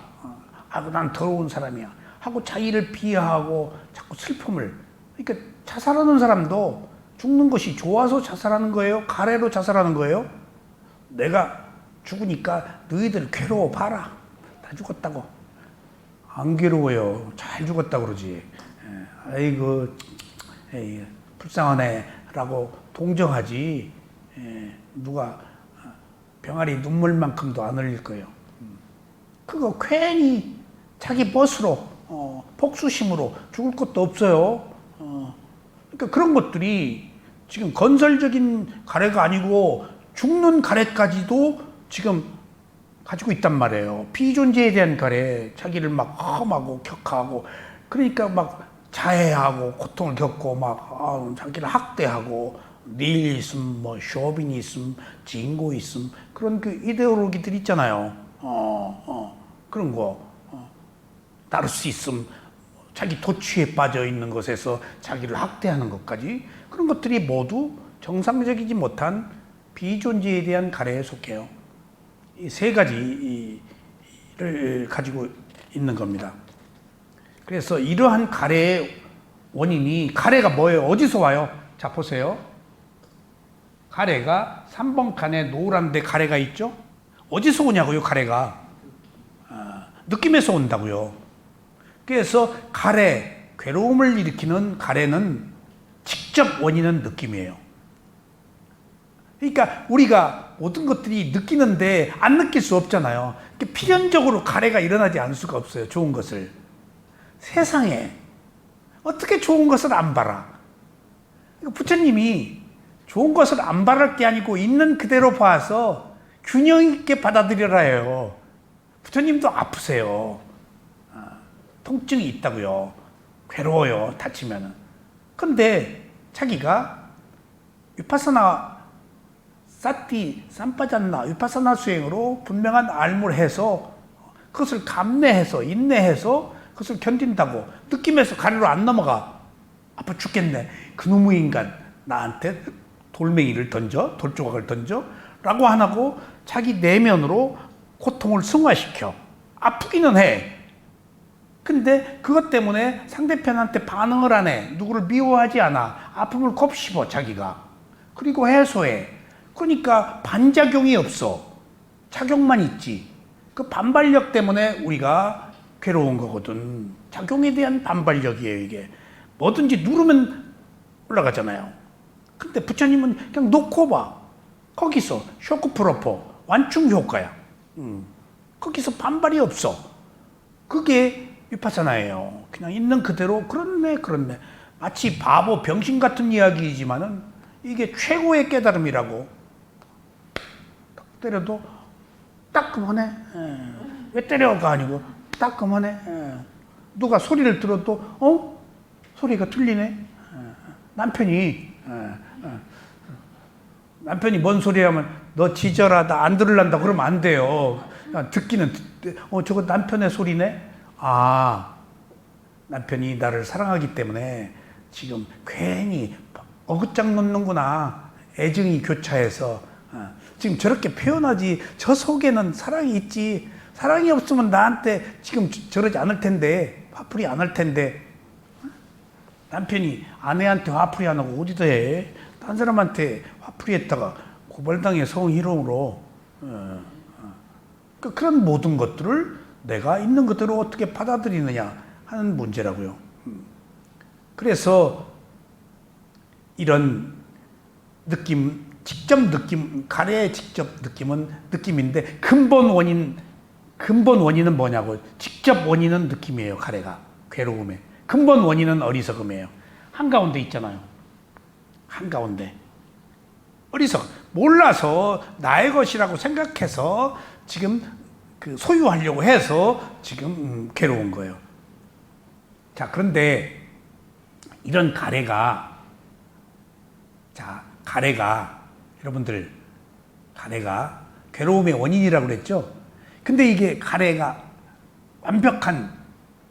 난 더러운 사람이야. 하고 자기를 비하하고 자꾸 슬픔을. 그러니까 자살하는 사람도 죽는 것이 좋아서 자살하는 거예요? 가래로 자살하는 거예요? 내가 죽으니까 너희들 괴로워봐라. 다 죽었다고. 안 괴로워요. 잘 죽었다고 그러지. 아이고, 에이, 불쌍하네. 라고 동정하지. 누가 병아리 눈물만큼도 안 흘릴 거예요. 그거 괜히 자기 멋으로, 복수심으로 죽을 것도 없어요. 그러니까 그런 것들이 지금 건설적인 가래가 아니고 죽는 가래까지도 지금 가지고 있단 말이에요. 비존재에 대한 가래, 자기를 막 험하고 격하고, 그러니까 막 자해하고 고통을 겪고 막 자기를 학대하고, 니힐리즘, 뭐 쇼비니즘, 진고이즘, 그런 그 이데올로기들 있잖아요. 그런 거, 나르시즘, 자기 도취에 빠져 있는 것에서 자기를 학대하는 것까지, 그런 것들이 모두 정상적이지 못한 비존재에 대한 가래에 속해요. 이 세 가지를 가지고 있는 겁니다. 그래서 이러한 가래의 원인이, 가래가 뭐예요? 어디서 와요? 자, 보세요. 가래가 3번 칸에 노란 데 가래가 있죠? 어디서 오냐고요, 가래가? 느낌에서 온다고요. 그래서 가래, 괴로움을 일으키는 가래는 직접 원인은 느낌이에요. 그러니까 우리가 모든 것들이 느끼는데 안 느낄 수 없잖아요. 필연적으로 가래가 일어나지 않을 수가 없어요. 좋은 것을. 세상에 어떻게 좋은 것을 안 봐라. 부처님이 좋은 것을 안 바랄 게 아니고 있는 그대로 봐서 균형 있게 받아들여라 해요. 부처님도 아프세요. 통증이 있다고요. 괴로워요. 다치면은. 근데 자기가 위파사나 사티, 삼파잔나, 위파사나 수행으로 분명한 알무를 해서 그것을 감내해서 인내해서 그것을 견딘다고 느낌에서 가래로 안 넘어가. 아파 죽겠네. 그놈의 인간 나한테 돌멩이를 던져, 돌조각을 던져 라고 안 하고 자기 내면으로 고통을 승화시켜. 아프기는 해. 근데 그것 때문에 상대편한테 반응을 안 해. 누구를 미워하지 않아. 아픔을 곱씹어 자기가. 그리고 해소해. 그러니까 반작용이 없어. 작용만 있지. 그 반발력 때문에 우리가 괴로운 거거든. 작용에 대한 반발력이에요, 이게. 뭐든지 누르면 올라가잖아요. 근데 부처님은 그냥 놓고 봐. 거기서 쇼크 프로포, 완충 효과야. 거기서 반발이 없어. 그게 위파사나예요. 그냥 있는 그대로 그렇네. 마치 바보 병신 같은 이야기이지만은 이게 최고의 깨달음이라고. 딱 때려도 따끔하네. 왜 때려가 아니고 따끔하네. 누가 소리를 들어도 소리가 틀리네. 남편이 뭔 소리 하면 너 지져라 나 안 들을란다 그러면 안 돼요. 듣기는 저거 남편의 소리네. 남편이 나를 사랑하기 때문에 지금 괜히 어긋장 놓는구나. 애증이 교차해서 지금 저렇게 표현하지. 저 속에는 사랑이 있지. 사랑이 없으면 나한테 지금 저러지 않을 텐데, 화풀이 안 할 텐데. 남편이 아내한테 화풀이 안 하고 어디다 해? 딴 사람한테 화풀이 했다가 고발당해 성희롱으로. 그런 모든 것들을 내가 있는 그대로 어떻게 받아들이느냐 하는 문제라고요. 그래서 이런 느낌, 직접 느낌, 가래의 직접 느낌인데 근본 원인은 뭐냐고. 직접 원인은 느낌이에요. 가래가 괴로움의 근본 원인은 어리석음이에요. 한가운데 있잖아요. 한가운데 몰라서 나의 것이라고 생각해서 지금 그 소유하려고 해서 지금 괴로운 거예요. 자, 그런데 이런 가래가 여러분들 가래가 괴로움의 원인이라고 그랬죠. 근데 이게 가래가 완벽한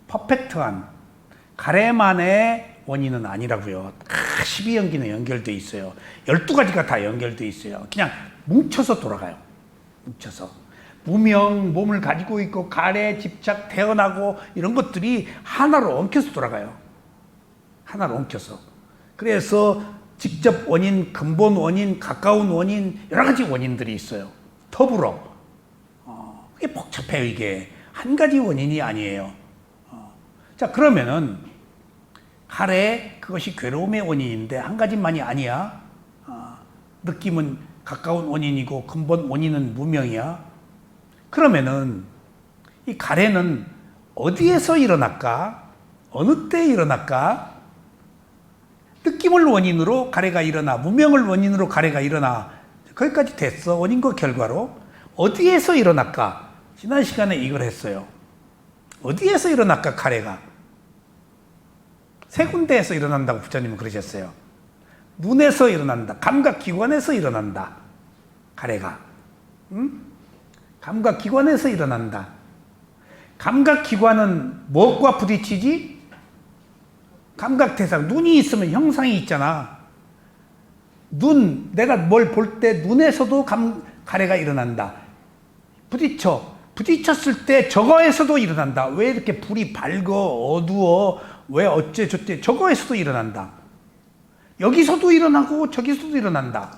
퍼펙트한 가래만의 원인은 아니라고요. 12연기는 연결돼 있어요. 12가지가 다 연결돼 있어요. 그냥 뭉쳐서 돌아가요. 뭉쳐서. 무명, 몸을 가지고 있고 가래, 집착, 태어나고 이런 것들이 하나로 엉켜서 돌아가요. 하나로 엉켜서. 그래서 직접 원인, 근본 원인, 가까운 원인, 여러 가지 원인들이 있어요. 더불어. 이게 복잡해요. 이게 한 가지 원인이 아니에요. 자, 그러면은 가래, 그것이 괴로움의 원인인데 한 가지만이 아니야. 느낌은 가까운 원인이고 근본 원인은 무명이야. 그러면은 이 가래는 어디에서 일어날까? 어느 때 일어날까? 느낌을 원인으로 가래가 일어나, 무명을 원인으로 가래가 일어나. 거기까지 됐어. 원인과 결과로. 어디에서 일어날까? 지난 시간에 이걸 했어요. 어디에서 일어날까, 가래가? 세 군데에서 일어난다고 부처님은 그러셨어요. 눈에서 일어난다. 감각기관에서 일어난다. 가래가. 감각기관에서 일어난다. 감각기관은 무엇과 부딪히지? 감각대상. 눈이 있으면 형상이 있잖아. 내가 뭘 볼 때 눈에서도 가래가 일어난다. 부딪혔을 때 저거에서도 일어난다. 왜 이렇게 불이 밝어 어두워 왜 어째 저째 저거에서도 일어난다. 여기서도 일어나고 저기서도 일어난다.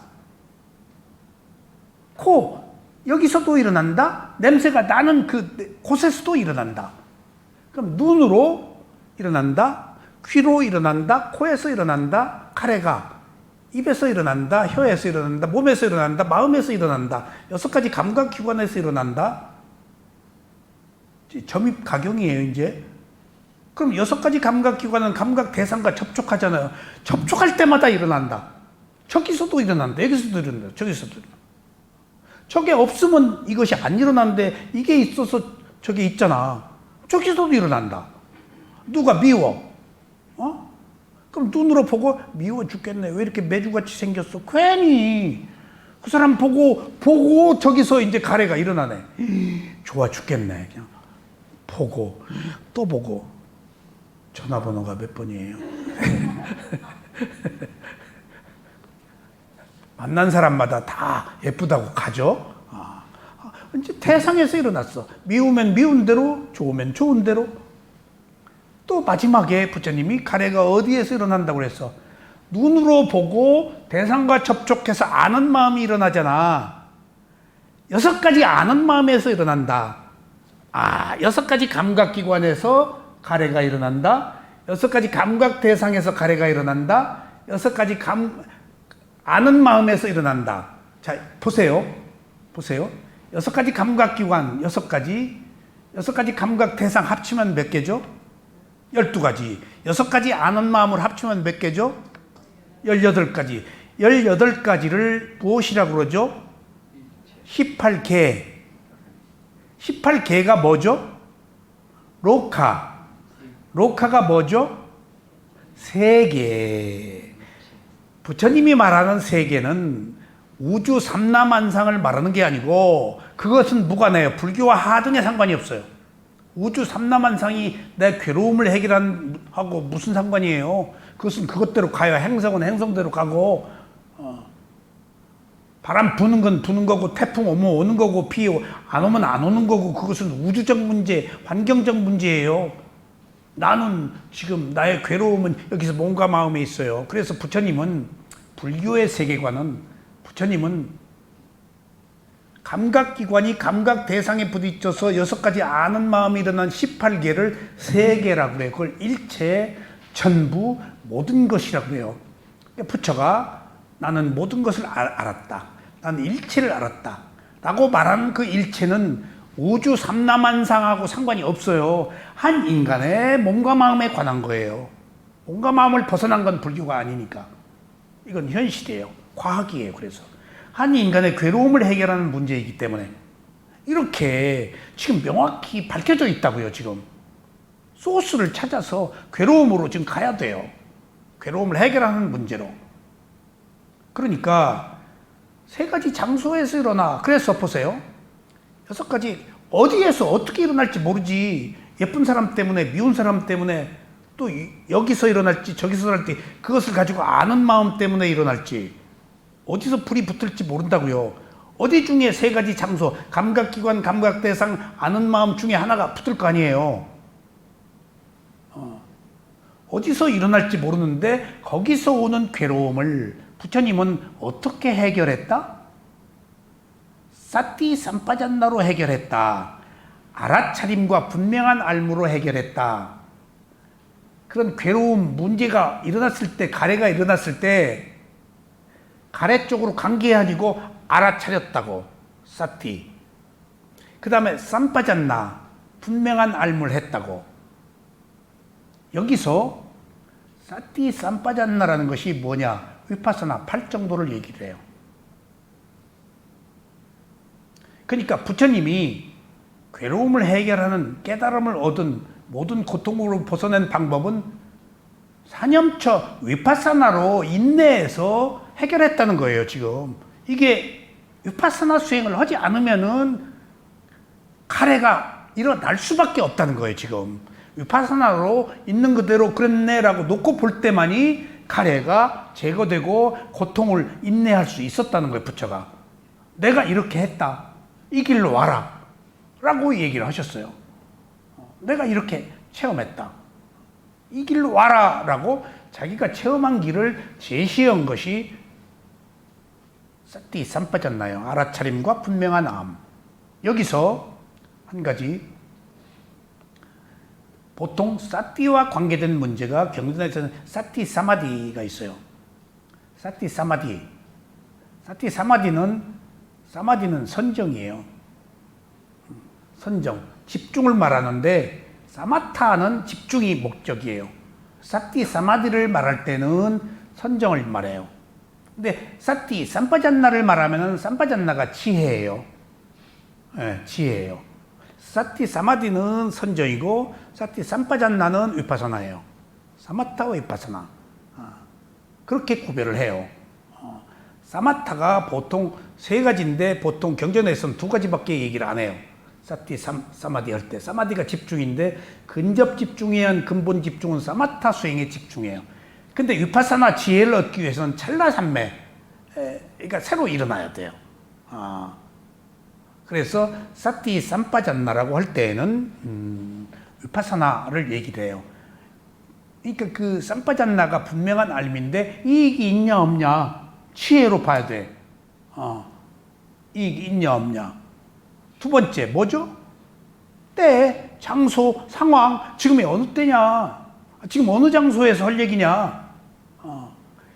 코 여기서도 일어난다. 냄새가 나는 그 곳에서도 일어난다. 그럼 눈으로 일어난다. 귀로 일어난다. 코에서 일어난다. 가래가 입에서 일어난다. 혀에서 일어난다. 몸에서 일어난다. 마음에서 일어난다. 6가지 감각기관에서 일어난다. 점입가경이에요. 이제 그럼 6가지 감각기관은 감각 대상과 접촉하잖아요. 접촉할 때마다 일어난다. 저기서도 일어난다. 여기서도 일어난다. 저기서도 일어난다. 저게 없으면 이것이 안 일어나는데 이게 있어서 저게 있잖아. 저기서도 일어난다. 누가 미워? 그럼 눈으로 보고 미워 죽겠네. 왜 이렇게 매주같이 생겼어? 괜히 그 사람 보고 저기서 이제 가래가 일어나네. 좋아 죽겠네. 그냥 보고 또 보고. 전화번호가 몇 번이에요? 만난 사람마다 다 예쁘다고 가죠. 이제 대상에서 일어났어. 미우면 미운 대로, 좋으면 좋은 대로. 또 마지막에 부처님이 가래가 어디에서 일어난다고 그랬어? 눈으로 보고 대상과 접촉해서 아는 마음이 일어나잖아. 6가지 아는 마음에서 일어난다. 6가지 감각기관에서 가래가 일어난다. 6가지 감각 대상에서 가래가 일어난다. 6가지 아는 마음에서 일어난다. 자, 보세요. 6가지 감각기관, 6가지 감각 대상 합치면 몇 개죠? 12가지. 6가지 아는 마음을 합치면 몇 개죠? 18가지. 18가지를 무엇이라고 그러죠? 18개. 18개가 뭐죠? 로카. 로카가 뭐죠? 세계. 부처님이 말하는 세계는 우주 삼라만상을 말하는 게 아니고 그것은 무관해요. 불교와 하등에 상관이 없어요. 우주 삼라만상이 내 괴로움을 해결하고 무슨 상관이에요? 그것은 그것대로 가요. 행성은 행성대로 가고 바람 부는 건 부는 거고 태풍 오면 오는 거고 비 안 오면 안 오는 거고 그것은 우주적 문제, 환경적 문제예요. 나는 지금 나의 괴로움은 여기서 몸과 마음에 있어요. 그래서 부처님은 불교의 세계관은 부처님은 감각기관이 감각 대상에 부딪혀서 6가지 아는 마음이 일어난 18개를 세계라고 그래요. 그걸 일체, 전부, 모든 것이라고 그래요. 부처가 나는 모든 것을 알았다. 나는 일체를 알았다. 라고 말하는 그 일체는 우주 삼라만상하고 상관이 없어요. 한 인간의 몸과 마음에 관한 거예요. 몸과 마음을 벗어난 건 불교가 아니니까. 이건 현실이에요. 과학이에요. 그래서 한 인간의 괴로움을 해결하는 문제이기 때문에 이렇게 지금 명확히 밝혀져 있다고요. 지금 소스를 찾아서 괴로움으로 지금 가야 돼요. 괴로움을 해결하는 문제로. 그러니까 3가지 장소에서 일어나. 그래서 보세요. 6가지 어디에서 어떻게 일어날지 모르지. 예쁜 사람 때문에, 미운 사람 때문에, 또 여기서 일어날지 저기서 일어날지, 그것을 가지고 아는 마음 때문에 일어날지, 어디서 불이 붙을지 모른다고요. 어디 중에 3가지 장소, 감각기관, 감각대상, 아는 마음 중에 하나가 붙을 거 아니에요. 어디서 일어날지 모르는데 거기서 오는 괴로움을 부처님은 어떻게 해결했다? 사티 삼빠잔나로 해결했다. 알아차림과 분명한 알무로 해결했다. 그런 괴로움, 문제가 일어났을 때, 가래가 일어났을 때 가래 쪽으로 간 게 아니고 알아차렸다고. 사티. 그 다음에 삼빠잔나, 분명한 알무를 했다고. 여기서 사티 삼빠잔나라는 것이 뭐냐? 위파사나 8정도를 얘기를 해요. 그러니까 부처님이 괴로움을 해결하는 깨달음을 얻은 모든 고통으로 벗어낸 방법은 사념처 위파사나로 인내해서 해결했다는 거예요. 지금 이게 위파사나 수행을 하지 않으면은 가래가 일어날 수밖에 없다는 거예요. 지금 위파사나로 있는 그대로 그랬네라고 놓고 볼 때만이 가래가 제거되고 고통을 인내할 수 있었다는 거예요. 부처가 내가 이렇게 했다, 이 길로 와라 라고 얘기를 하셨어요. 내가 이렇게 체험했다, 이 길로 와라 라고 자기가 체험한 길을 제시한 것이 사티 삼빠졌나요? 알아차림과 분명한 암. 여기서 한 가지, 보통 사티와 관계된 문제가 경전에서는 사티 사마디가 있어요. 사티 사마디. 사티 사마디는 선정이에요. 선정, 집중을 말하는데 사마타는 집중이 목적이에요. 사티 사마디를 말할 때는 선정을 말해요. 근데 사티 삼빠잔나를 말하면은 삼빠잔나가 지혜예요. 네, 지혜예요. 사티 사마디는 선정이고 사티 삼빠잔나는 위파사나예요. 사마타와 위파사나. 그렇게 구별을 해요. 사마타가 보통 3가지인데 보통 경전에서는 2가지밖에 얘기를 안 해요. 사티 사마디 할 때 사마디가 집중인데 근접 집중에 의한 근본 집중은 사마타 수행에 집중해요. 근데 위파사나 지혜를 얻기 위해서는 찰나산매, 그러니까 새로 일어나야 돼요. 그래서 사티 삼빠잔나라고 할 때에는 위파사나를 얘기를 해요. 그러니까 그 삼빠잔나가 분명한 알미인데 이익이 있냐 없냐 지혜로 봐야 돼. 이익이 있냐 없냐. 2번째 뭐죠? 때, 장소, 상황. 지금이 어느 때냐, 지금 어느 장소에서 할 얘기냐.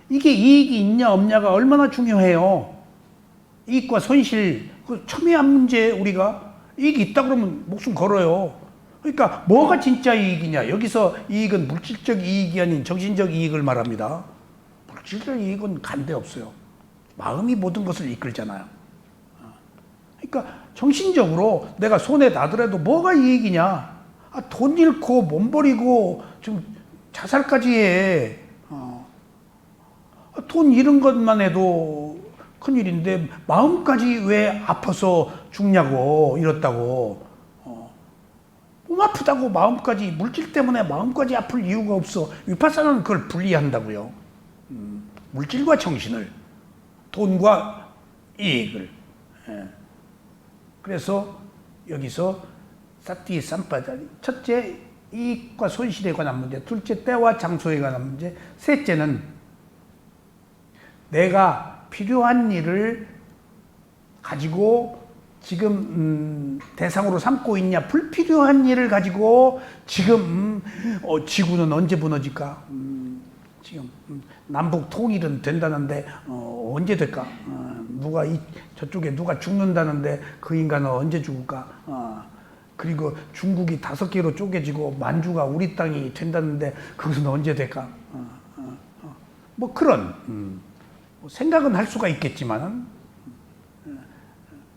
이게 이익이 있냐 없냐가 얼마나 중요해요. 이익과 손실, 그 첨예한 문제. 우리가 이익이 있다 그러면 목숨 걸어요. 그러니까 뭐가 진짜 이익이냐? 여기서 이익은 물질적 이익이 아닌 정신적 이익을 말합니다. 물질적 이익은 간대 없어요. 마음이 모든 것을 이끌잖아요. 그러니까 정신적으로 내가 손에 나더라도 뭐가 이익이냐? 돈 잃고 몸 버리고 지금 자살까지 해. 돈 잃은 것만 해도 큰일인데 마음까지 왜 아파서 죽냐고, 이렇다고. 몸 아프다고 마음까지, 물질 때문에 마음까지 아플 이유가 없어. 위파사나는 그걸 분리한다고요. 물질과 정신을, 돈과 이익을. 그래서 여기서 사티 삼파자, 첫째 이익과 손실에 관한 문제, 둘째 때와 장소에 관한 문제, 셋째는 내가 필요한 일을 가지고 지금 대상으로 삼고 있냐, 불필요한 일을 가지고 지금 지구는 언제 무너질까? 지금 남북 통일은 된다는데 언제 될까? 누가 저쪽에 누가 죽는다는데 그 인간은 언제 죽을까? 그리고 중국이 5개로 쪼개지고 만주가 우리 땅이 된다는데 그것은 언제 될까? 뭐 그런 생각은 할 수가 있겠지만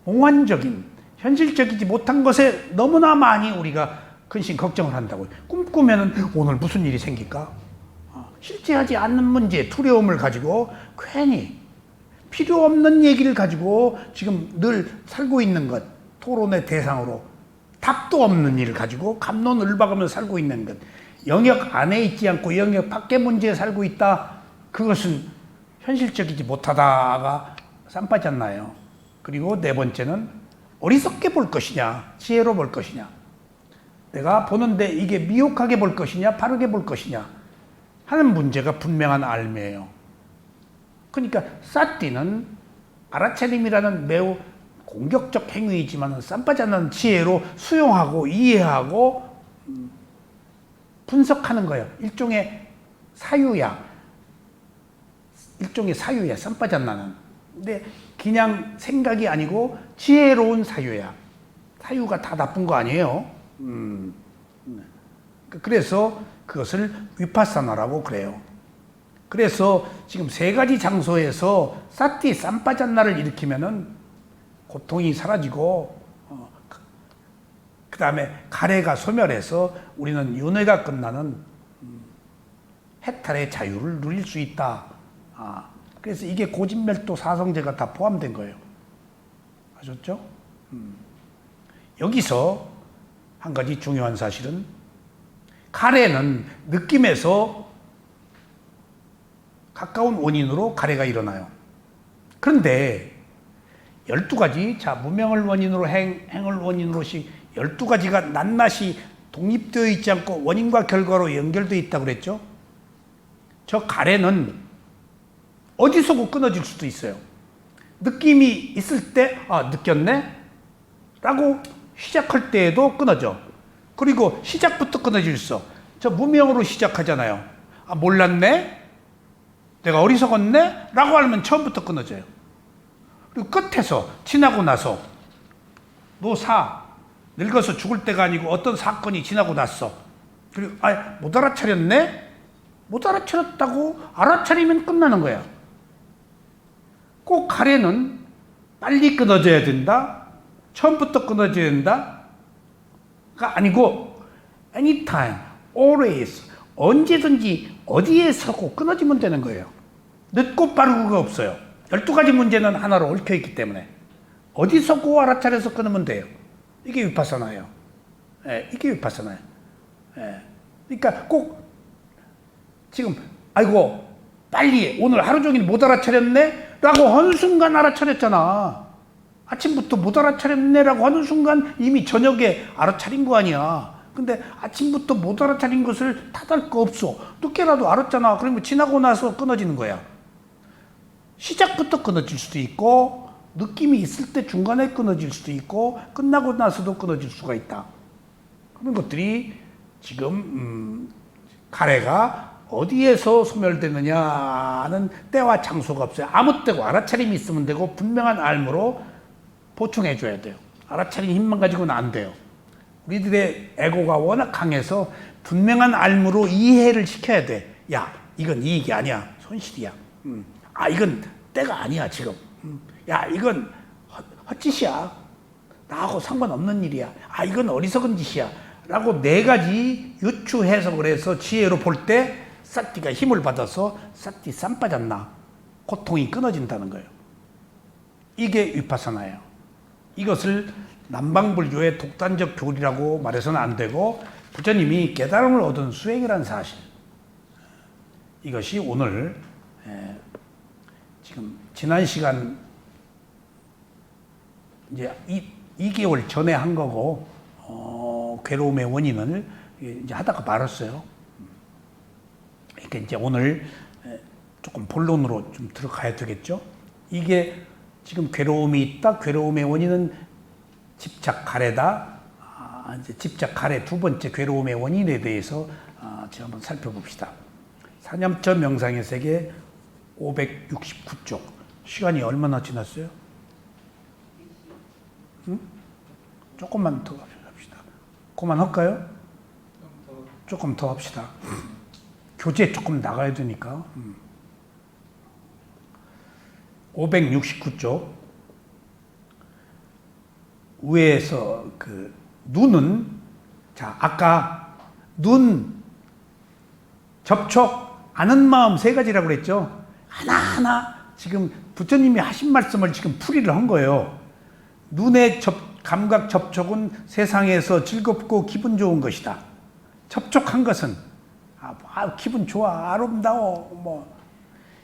몽환적인, 현실적이지 못한 것에 너무나 많이 우리가 근심 걱정을 한다고요. 꿈꾸면은 오늘 무슨 일이 생길까? 실제하지 않는 문제, 두려움을 가지고 괜히 필요 없는 얘기를 가지고 지금 늘 살고 있는 것, 토론의 대상으로 답도 없는 일을 가지고 갑론을박하며 살고 있는 것, 영역 안에 있지 않고 영역 밖의 문제에 살고 있다. 그것은 현실적이지 못하다가 쌈빠졌나요? 그리고 네 번째는 어리석게 볼 것이냐, 지혜로 볼 것이냐. 내가 보는데 이게 미혹하게 볼 것이냐, 바르게 볼 것이냐 하는 문제가 분명한 알매예요. 그러니까 사띠는 알아차림이라는 매우 공격적 행위이지만 쌈빠졌는 지혜로 수용하고 이해하고 분석하는 거예요. 일종의 사유야. 쌈빠졌나는. 근데 그냥 생각이 아니고 지혜로운 사유야. 사유가 다 나쁜 거 아니에요. 그래서 그것을 위파사나라고 그래요. 그래서 지금 3가지 장소에서 사티 쌈빠잔나를 일으키면은 고통이 사라지고, 그 다음에 가래가 소멸해서 우리는 윤회가 끝나는 해탈의 자유를 누릴 수 있다. 그래서 이게 고진멸도 사성제가 다 포함된 거예요. 아셨죠? 여기서 한 가지 중요한 사실은 가래는 느낌에서 가까운 원인으로 가래가 일어나요. 그런데 12가지, 자, 무명을 원인으로 행을 원인으로씩 12가지가 낱낱이 독립되어 있지 않고 원인과 결과로 연결되어 있다고 그랬죠? 저 가래는 어디서고 끊어질 수도 있어요. 느낌이 있을 때, 느꼈네? 라고 시작할 때에도 끊어져. 그리고 시작부터 끊어질 수 있어. 저 무명으로 시작하잖아요. 몰랐네? 내가 어리석었네? 라고 하면 처음부터 끊어져요. 그리고 끝에서, 지나고 나서, 늙어서 죽을 때가 아니고 어떤 사건이 지나고 났어. 그리고, 못 알아차렸네? 못 알아차렸다고 알아차리면 끝나는 거야. 꼭 가래는 빨리 끊어져야 된다? 처음부터 끊어져야 된다? 가 아니고, anytime, always, 언제든지 어디에서고 끊어지면 되는 거예요. 늦고 빠르고가 없어요. 12가지 문제는 하나로 얽혀있기 때문에 어디서고 알아차려서 끊으면 돼요. 이게 위파사나예요. 이게 위파사나예요. 그러니까 꼭 지금 빨리 오늘 하루 종일 못 알아차렸네? 라고 하는 순간 알아차렸잖아. 아침부터 못 알아차렸네? 라고 하는 순간 이미 저녁에 알아차린 거 아니야. 근데 아침부터 못 알아차린 것을 탓할 거 없어. 늦게라도 알았잖아. 그러면 지나고 나서 끊어지는 거야. 시작부터 끊어질 수도 있고, 느낌이 있을 때 중간에 끊어질 수도 있고, 끝나고 나서도 끊어질 수가 있다. 그런 것들이 지금 가래가 어디에서 소멸되느냐는 때와 장소가 없어요. 아무 때고 알아차림이 있으면 되고 분명한 알무로 보충해 줘야 돼요. 알아차린 힘만 가지고는 안 돼요. 우리들의 에고가 워낙 강해서 분명한 알무로 이해를 시켜야 돼. 야, 이건 이익이 아니야. 손실이야. 아, 이건 때가 아니야, 지금. 야, 이건 헛짓이야. 나하고 상관없는 일이야. 아, 이건 어리석은 짓이야. 라고 네 가지 유추 해석을 해서 지혜로 볼 때 사띠가 힘을 받아서 사띠 쌈 빠졌나 고통이 끊어진다는 거예요. 이게 위파사나예요. 이것을 남방불교의 독단적 교리라고 말해서는 안 되고 부처님이 깨달음을 얻은 수행이라는 사실, 이것이 오늘 지금 지난 시간 이제 2개월 전에 한 거고 괴로움의 원인을 이제 하다가 말았어요. 그러니까 이제 오늘 조금 본론으로 좀 들어가야 되겠죠. 이게 지금 괴로움이 있다. 괴로움의 원인은 집착 가래다. 이제 집착 가래 두 번째 괴로움의 원인에 대해서 제가 한번 살펴봅시다. 사념처 명상의 세계 569쪽. 시간이 얼마나 지났어요? 응? 조금만 더 합시다. 그만할까요? 조금 더 합시다. 교재 조금 나가야 되니까. 569쪽 위에서 그 눈은, 자, 아까 눈 접촉 아는 마음 세 가지라고 그랬죠. 하나하나 지금 부처님이 하신 말씀을 지금 풀이를 한 거예요. 눈의 감각 접촉은 세상에서 즐겁고 기분 좋은 것이다. 접촉한 것은 기분 좋아, 아름다워, 뭐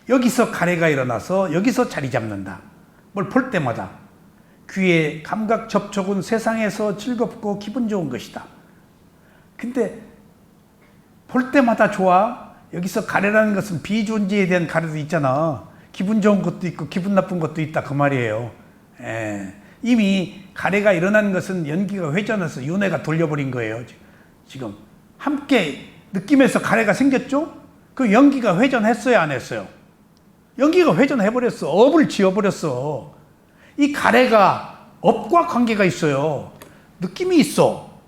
여기서 가래가 일어나서 여기서 자리 잡는다. 뭘 볼 때마다 귀의 감각 접촉은 세상에서 즐겁고 기분 좋은 것이다. 근데 볼 때마다 좋아. 여기서 가래라는 것은 비존재에 대한 가래도 있잖아. 기분 좋은 것도 있고 기분 나쁜 것도 있다, 그 말이에요. 이미 가래가 일어난 것은 연기가 회전해서 윤회가 돌려버린 거예요. 지금 함께 느낌에서 가래가 생겼죠? 그 연기가 회전했어요, 안 했어요? 연기가 회전해버렸어. 업을 지어버렸어. 이 가래가 업과 관계가 있어요. 느낌이 있어.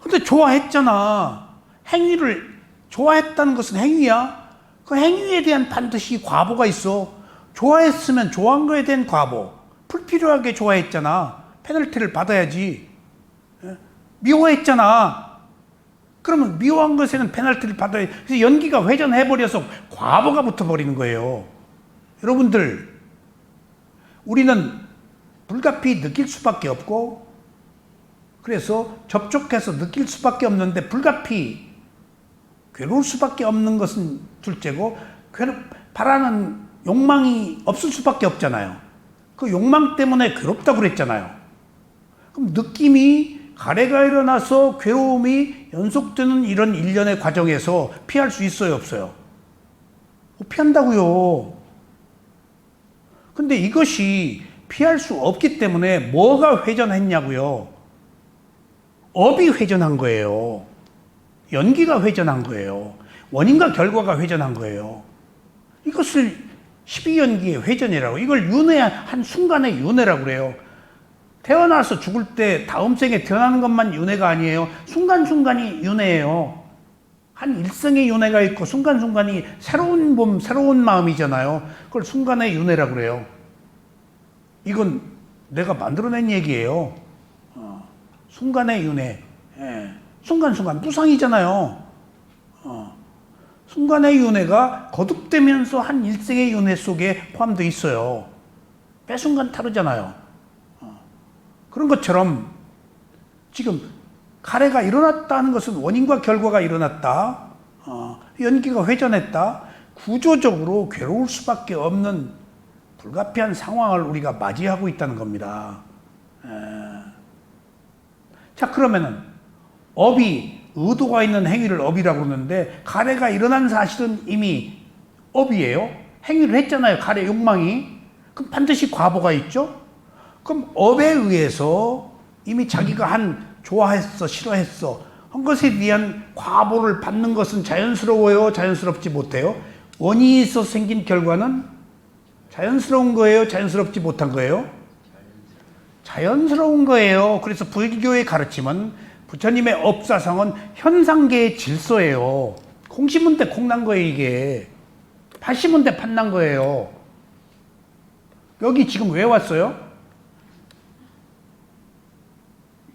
근데 좋아했잖아. 행위를 좋아했다는 것은 행위야. 그 행위에 대한 반드시 과보가 있어. 좋아했으면 좋아한 거에 대한 과보. 불필요하게 좋아했잖아. 페널티를 받아야지. 미워했잖아. 그러면 미워한 것에는 페널티를 받아야 돼. 그래서 연기가 회전해버려서 과보가 붙어버리는 거예요. 여러분들, 우리는 불가피 느낄 수밖에 없고, 그래서 접촉해서 느낄 수밖에 없는데 불가피 괴로울 수밖에 없는 것은 둘째고, 바라는 욕망이 없을 수밖에 없잖아요. 그 욕망 때문에 괴롭다고 그랬잖아요. 그럼 느낌이 가래가 일어나서 괴로움이 연속되는 이런 일련의 과정에서 피할 수 있어요, 없어요? 피한다고요. 근데 이것이 피할 수 없기 때문에 뭐가 회전했냐고요? 업이 회전한 거예요. 연기가 회전한 거예요. 원인과 결과가 회전한 거예요. 이것을 12연기의 회전이라고, 이걸 윤회한 순간의 윤회라고 그래요. 태어나서 죽을 때 다음 생에 태어나는 것만 윤회가 아니에요. 순간순간이 윤회예요. 한 일생의 윤회가 있고 순간순간이 새로운 몸, 새로운 마음이잖아요. 그걸 순간의 윤회라고 그래요. 이건 내가 만들어낸 얘기예요. 순간의 윤회. 순간순간 무상이잖아요. 순간의 윤회가 거듭되면서 한 일생의 윤회 속에 포함되어 있어요. 빼순간 다르잖아요. 그런 것처럼 지금 가래가 일어났다는 것은 원인과 결과가 일어났다. 연기가 회전했다. 구조적으로 괴로울 수밖에 없는 불가피한 상황을 우리가 맞이하고 있다는 겁니다. 자, 그러면은 업이, 의도가 있는 행위를 업이라고 그러는데, 가래가 일어난 사실은 이미 업이에요. 행위를 했잖아요, 가래 욕망이. 그럼 반드시 과보가 있죠? 그럼 업에 의해서 이미 자기가 한 좋아했어, 싫어했어 한 것에 대한 과보를 받는 것은 자연스러워요, 자연스럽지 못해요? 원인이 있어서 생긴 결과는 자연스러운 거예요, 자연스럽지 못한 거예요? 자연스러운 거예요. 그래서 불교의 가르침은 부처님의 업사성은 현상계의 질서예요. 콩 심은 데 콩 난 거예요, 이게. 팥 심은 데 팥 난 거예요. 여기 지금 왜 왔어요?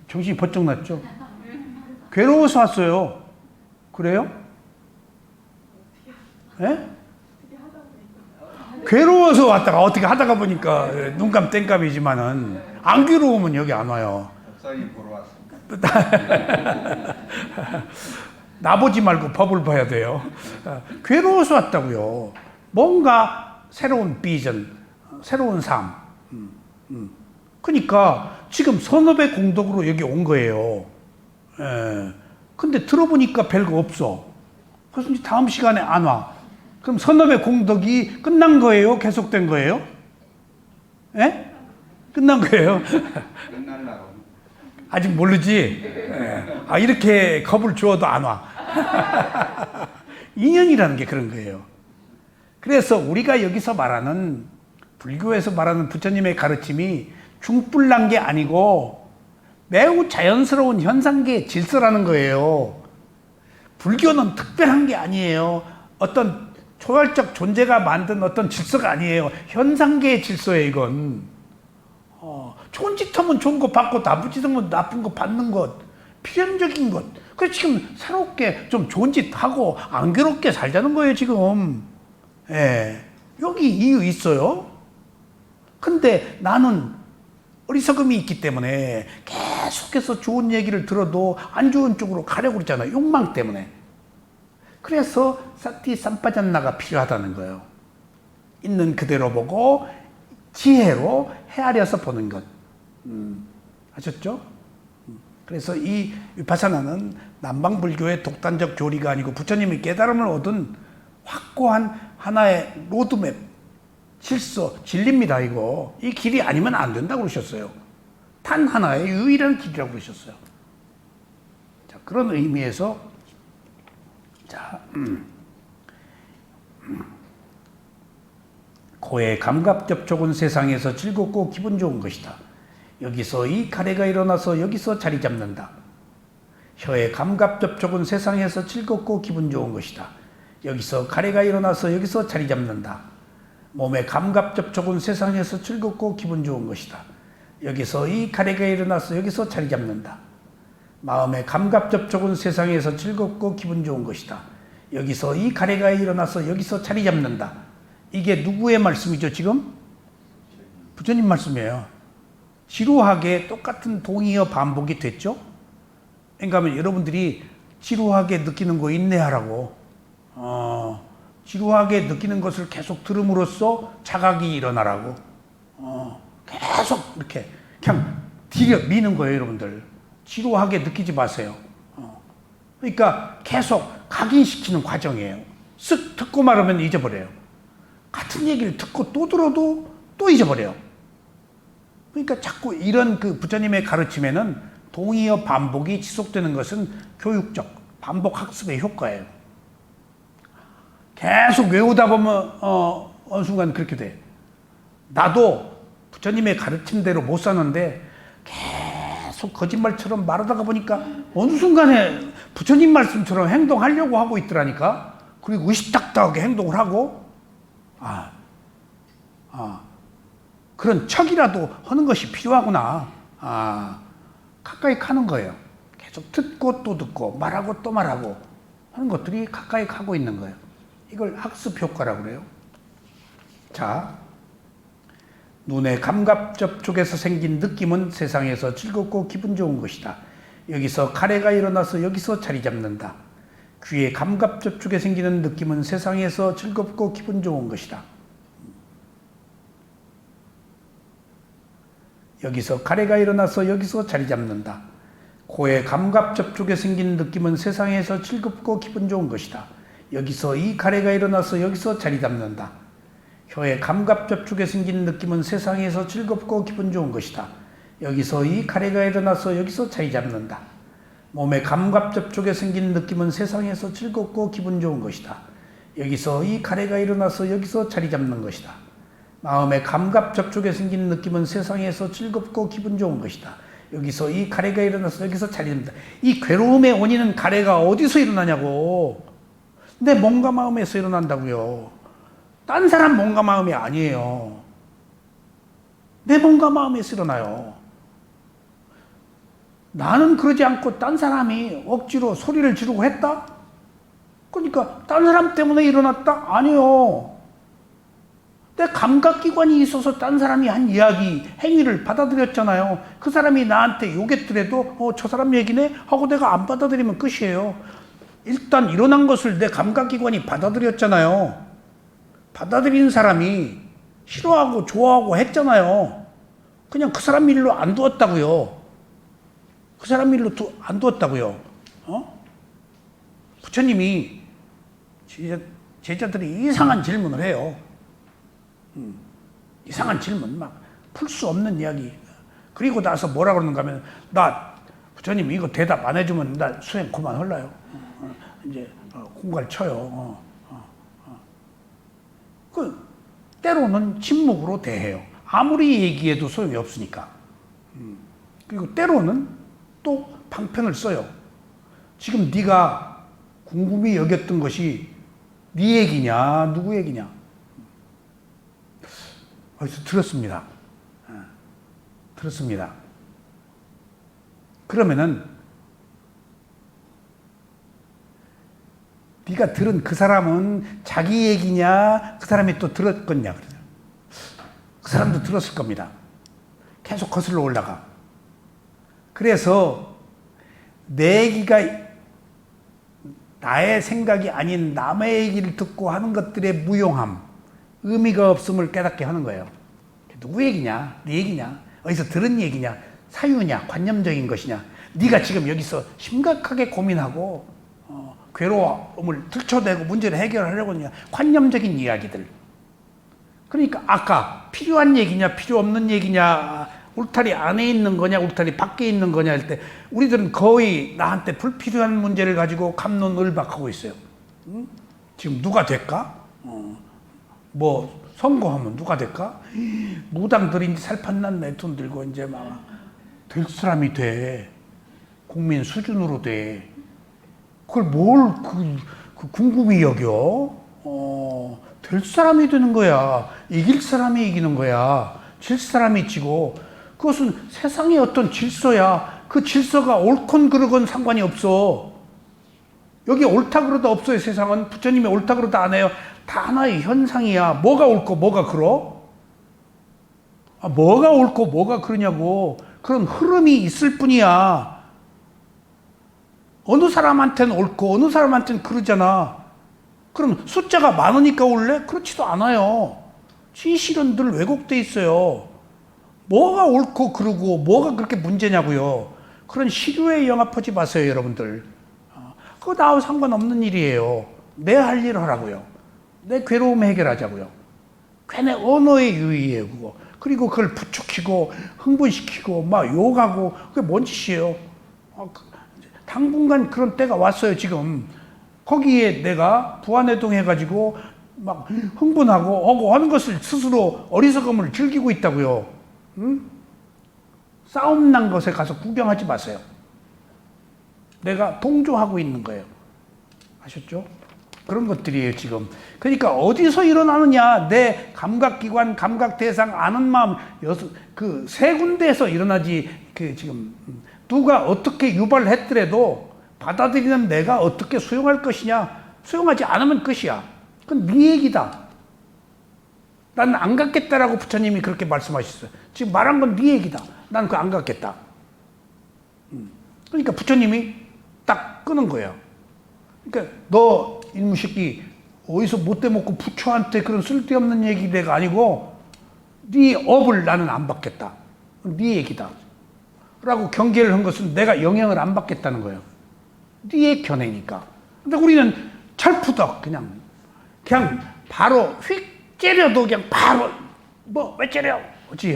정신이 번쩍 났죠? 괴로워서 왔어요. 그래요? 예? 괴로워서 왔다가 어떻게 하다가 보니까 눈감 땡감이지만은 안 괴로우면 여기 안 와요. 목사님 보러 왔습니다. 나보지 말고 법을 봐야 돼요. 괴로워서 왔다고요. 뭔가 새로운 비전, 새로운 삶. 그러니까 지금 선업의 공덕으로 여기 온 거예요. 근데 들어보니까 별거 없어. 그래서 이제 다음 시간에 안 와. 그럼 선업의 공덕이 끝난 거예요? 계속된 거예요? 예? 끝난 거예요? 끝날라고. 아직 모르지? 이렇게 겁을 주어도 안 와. 인연이라는 게 그런 거예요. 그래서 우리가 여기서 말하는, 불교에서 말하는 부처님의 가르침이 중불난 게 아니고 매우 자연스러운 현상계의 질서라는 거예요. 불교는 특별한 게 아니에요. 어떤 초월적 존재가 만든 어떤 질서가 아니에요. 현상계의 질서예요, 이건. 좋은 짓 하면 좋은 거 받고, 나쁜 짓 하면 나쁜 거 받는 것. 필연적인 것. 그래서 지금 새롭게 좀 좋은 짓 하고, 안 괴롭게 살자는 거예요, 지금. 예. 여기 이유 있어요. 근데 나는 어리석음이 있기 때문에 계속해서 좋은 얘기를 들어도 안 좋은 쪽으로 가려고 그러잖아요. 욕망 때문에. 그래서 사티 삼파잔나가 필요하다는 거예요. 있는 그대로 보고 지혜로 헤아려서 보는 것. 아셨죠? 그래서 이 위파사나는 남방불교의 독단적 교리가 아니고 부처님이 깨달음을 얻은 확고한 하나의 로드맵, 질서, 진리입니다, 이거. 이 길이 아니면 안 된다고 그러셨어요. 단 하나의 유일한 길이라고 그러셨어요. 자, 그런 의미에서, 자, 고의 감각 접촉은 세상에서 즐겁고 기분 좋은 것이다. 여기서 이 가래가 일어나서 여기서 자리 잡는다. 혀의 감각 접촉은 세상에서 즐겁고 기분 좋은 것이다. 여기서 가래가 일어나서 여기서 자리 잡는다. 몸의 감각 접촉은 세상에서 즐겁고 기분 좋은 것이다. 여기서 이 가래가 일어나서 여기서 자리 잡는다. 마음의 감각 접촉은 세상에서 즐겁고 기분 좋은 것이다. 여기서 이 가래가 일어나서 여기서 자리 잡는다. 이게 누구의 말씀이죠, 지금? 부처님 말씀이에요. 지루하게 똑같은 동의어 반복이 됐죠? 그러니까 여러분들이 지루하게 느끼는 거 인내하라고. 지루하게 느끼는 것을 계속 들음으로써 자각이 일어나라고. 계속 이렇게 그냥 들여 미는 거예요, 여러분들. 지루하게 느끼지 마세요. 그러니까 계속 각인시키는 과정이에요. 쓱 듣고 말하면 잊어버려요. 같은 얘기를 듣고 또 들어도 또 잊어버려요. 그러니까 자꾸 이런 그 부처님의 가르침에는 동의어 반복이 지속되는 것은 교육적 반복 학습의 효과예요. 계속 외우다 보면 어느 순간 그렇게 돼. 나도 부처님의 가르침대로 못 사는데 계속 거짓말처럼 말하다가 보니까 어느 순간에 부처님 말씀처럼 행동하려고 하고 있더라니까. 그리고 의식탁탁하게 행동을 하고 그런 척이라도 하는 것이 필요하구나. 가까이 가는 거예요. 계속 듣고 또 듣고 말하고 또 말하고 하는 것들이 가까이 가고 있는 거예요. 이걸 학습 효과라고 그래요. 자, 눈의 감각 접촉에서 생긴 느낌은 세상에서 즐겁고 기분 좋은 것이다. 여기서 가래가 일어나서 여기서 자리 잡는다. 귀의 감각 접촉에 생기는 느낌은 세상에서 즐겁고 기분 좋은 것이다. 여기서 가래가 일어나서 여기서 자리 잡는다. 코의 감각 접촉에 생긴 느낌은 세상에서 즐겁고 기분 좋은 것이다. 여기서 이 가래가 일어나서 여기서 자리 잡는다. 혀의 감각 접촉에 생긴 느낌은 세상에서 즐겁고 기분 좋은 것이다. 여기서 이 가래가 일어나서 여기서 자리 잡는다. 몸의 감각 접촉에 생긴 느낌은 세상에서 즐겁고 기분 좋은 것이다. 여기서 이 가래가 일어나서 여기서 자리 잡는 것이다. 마음의 감각 접촉에 생긴 느낌은 세상에서 즐겁고 기분 좋은 것이다. 여기서 이 가래가 일어나서 여기서 차립니다. 이 괴로움의 원인은 가래가 어디서 일어나냐고. 내 몸과 마음에서 일어난다고요. 딴 사람 몸과 마음이 아니에요. 내 몸과 마음에서 일어나요. 나는 그러지 않고 딴 사람이 억지로 소리를 지르고 했다? 그러니까 딴 사람 때문에 일어났다? 아니요. 내 감각기관이 있어서 딴 사람이 한 이야기, 행위를 받아들였잖아요. 그 사람이 나한테 욕했더라도 저 사람 얘기네? 하고 내가 안 받아들이면 끝이에요. 일단 일어난 것을 내 감각기관이 받아들였잖아요. 받아들인 사람이 싫어하고 좋아하고 했잖아요. 그냥 그 사람 일로 안 두었다고요. 그 사람 일로 안 두었다고요. 부처님이 제자들이 이상한 질문을 해요. 이상한 질문, 막 풀 수 없는 이야기. 그리고 나서 뭐라 그러는가 하면, 나 부처님 이거 대답 안 해주면 나 수행 그만 할라요. 이제 공갈 쳐요. 그 때로는 침묵으로 대해요. 아무리 얘기해도 소용이 없으니까. 그리고 때로는 또 방편을 써요. 지금 네가 궁금히 여겼던 것이 네 얘기냐 누구 얘기냐. 어디서 들었습니다. 들었습니다. 그러면은 네가 들은 그 사람은 자기 얘기냐 그 사람이 또 들었겠냐. 그 사람도 들었을 겁니다. 계속 거슬러 올라가. 그래서 내 얘기가 나의 생각이 아닌 남의 얘기를 듣고 하는 것들의 무용함, 의미가 없음을 깨닫게 하는 거예요. 누구 얘기냐? 네 얘기냐? 어디서 들은 얘기냐? 사유냐? 관념적인 것이냐? 네가 지금 여기서 심각하게 고민하고 괴로움을 들춰내고 문제를 해결하려고 하냐? 관념적인 이야기들. 그러니까 아까 필요한 얘기냐 필요 없는 얘기냐, 울타리 안에 있는 거냐 울타리 밖에 있는 거냐 할 때 우리들은 거의 나한테 불필요한 문제를 가지고 갑론을박하고 있어요. 지금 누가 될까? 뭐 선거하면 누가 될까? 무당들이 이제 살판난 내 돈 들고 이제 막 될 사람이 돼. 국민 수준으로 돼. 그걸 뭘 궁금히 여겨? 될 사람이 되는 거야. 이길 사람이 이기는 거야. 질 사람이 지고. 그것은 세상의 어떤 질서야. 그 질서가 옳건 그르건 상관이 없어. 여기 옳다 그러다 없어요. 세상은 부처님이 옳다 그러다 안 해요. 다 하나의 현상이야. 뭐가 옳고 뭐가 그러? 뭐가 옳고 뭐가 그러냐고. 그런 흐름이 있을 뿐이야. 어느 사람한테는 옳고 어느 사람한테는 그러잖아. 그럼 숫자가 많으니까 올래? 그렇지도 않아요. 진실은 늘 왜곡돼 있어요. 뭐가 옳고 그러고 뭐가 그렇게 문제냐고요. 그런 시류에 영합하지 마세요, 여러분들. 그거 나하고 상관없는 일이에요. 내 할 일 하라고요. 내 괴로움 해결하자고요. 괜히 언어의 유의예요, 그거. 그리고 그걸 부추기고 흥분시키고 막 욕하고 그게 뭔 짓이에요. 당분간 그런 때가 왔어요, 지금. 거기에 내가 부안해동 해가지고 막 흥분하고 하고 하는 것을 스스로 어리석음을 즐기고 있다고요. 싸움 난 것에 가서 구경하지 마세요. 내가 동조하고 있는 거예요. 아셨죠? 그런 것들이에요, 지금. 그러니까 어디서 일어나느냐? 내 감각기관, 감각대상, 아는 마음, 그 세 군데에서 일어나지, 지금, 누가 어떻게 유발했더라도 받아들이는 내가 어떻게 수용할 것이냐? 수용하지 않으면 끝이야. 그건 네 얘기다. 난 안 갖겠다라고 부처님이 그렇게 말씀하셨어요. 지금 말한 건 네 얘기다. 난 그거 안 갖겠다. 그러니까 부처님이 딱 끄는 거예요. 그러니까 너 이놈 새끼 어디서 못돼 먹고 부처한테 그런 쓸데없는 얘기 내가 아니고 네 업을 나는 안 받겠다. 네 얘기다. 라고 경계를 한 것은 내가 영향을 안 받겠다는 거예요. 네 견해니까. 근데 우리는 철푸덕 그냥 바로 휙 째려도 그냥 바로 뭐 왜 째려? 허지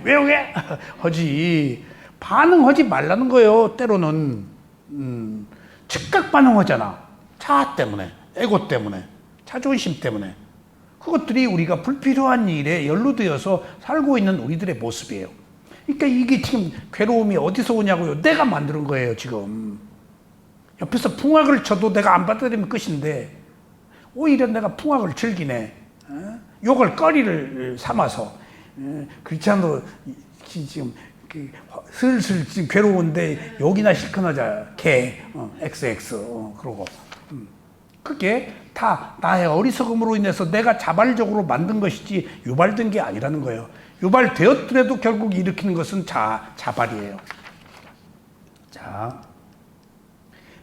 왜 오게? 허지. 반응하지 말라는 거예요. 때로는 즉각 반응하잖아. 차 때문에, 에고 때문에, 자존심 때문에. 그것들이 우리가 불필요한 일에 연루되어서 살고 있는 우리들의 모습이에요. 그러니까 이게 지금 괴로움이 어디서 오냐고요. 내가 만드는 거예요, 지금. 옆에서 풍악을 쳐도 내가 안 받아들이면 끝인데 오히려 내가 풍악을 즐기네. 욕을 거리를 삼아서. 그렇지 않아도 지금 슬슬 지금 괴로운데 욕이나 실컷 하자. 개, XX, 그러고. 그게 다 나의 어리석음으로 인해서 내가 자발적으로 만든 것이지 유발된 게 아니라는 거예요. 유발되었더라도 결국 일으키는 것은 자발이에요. 자,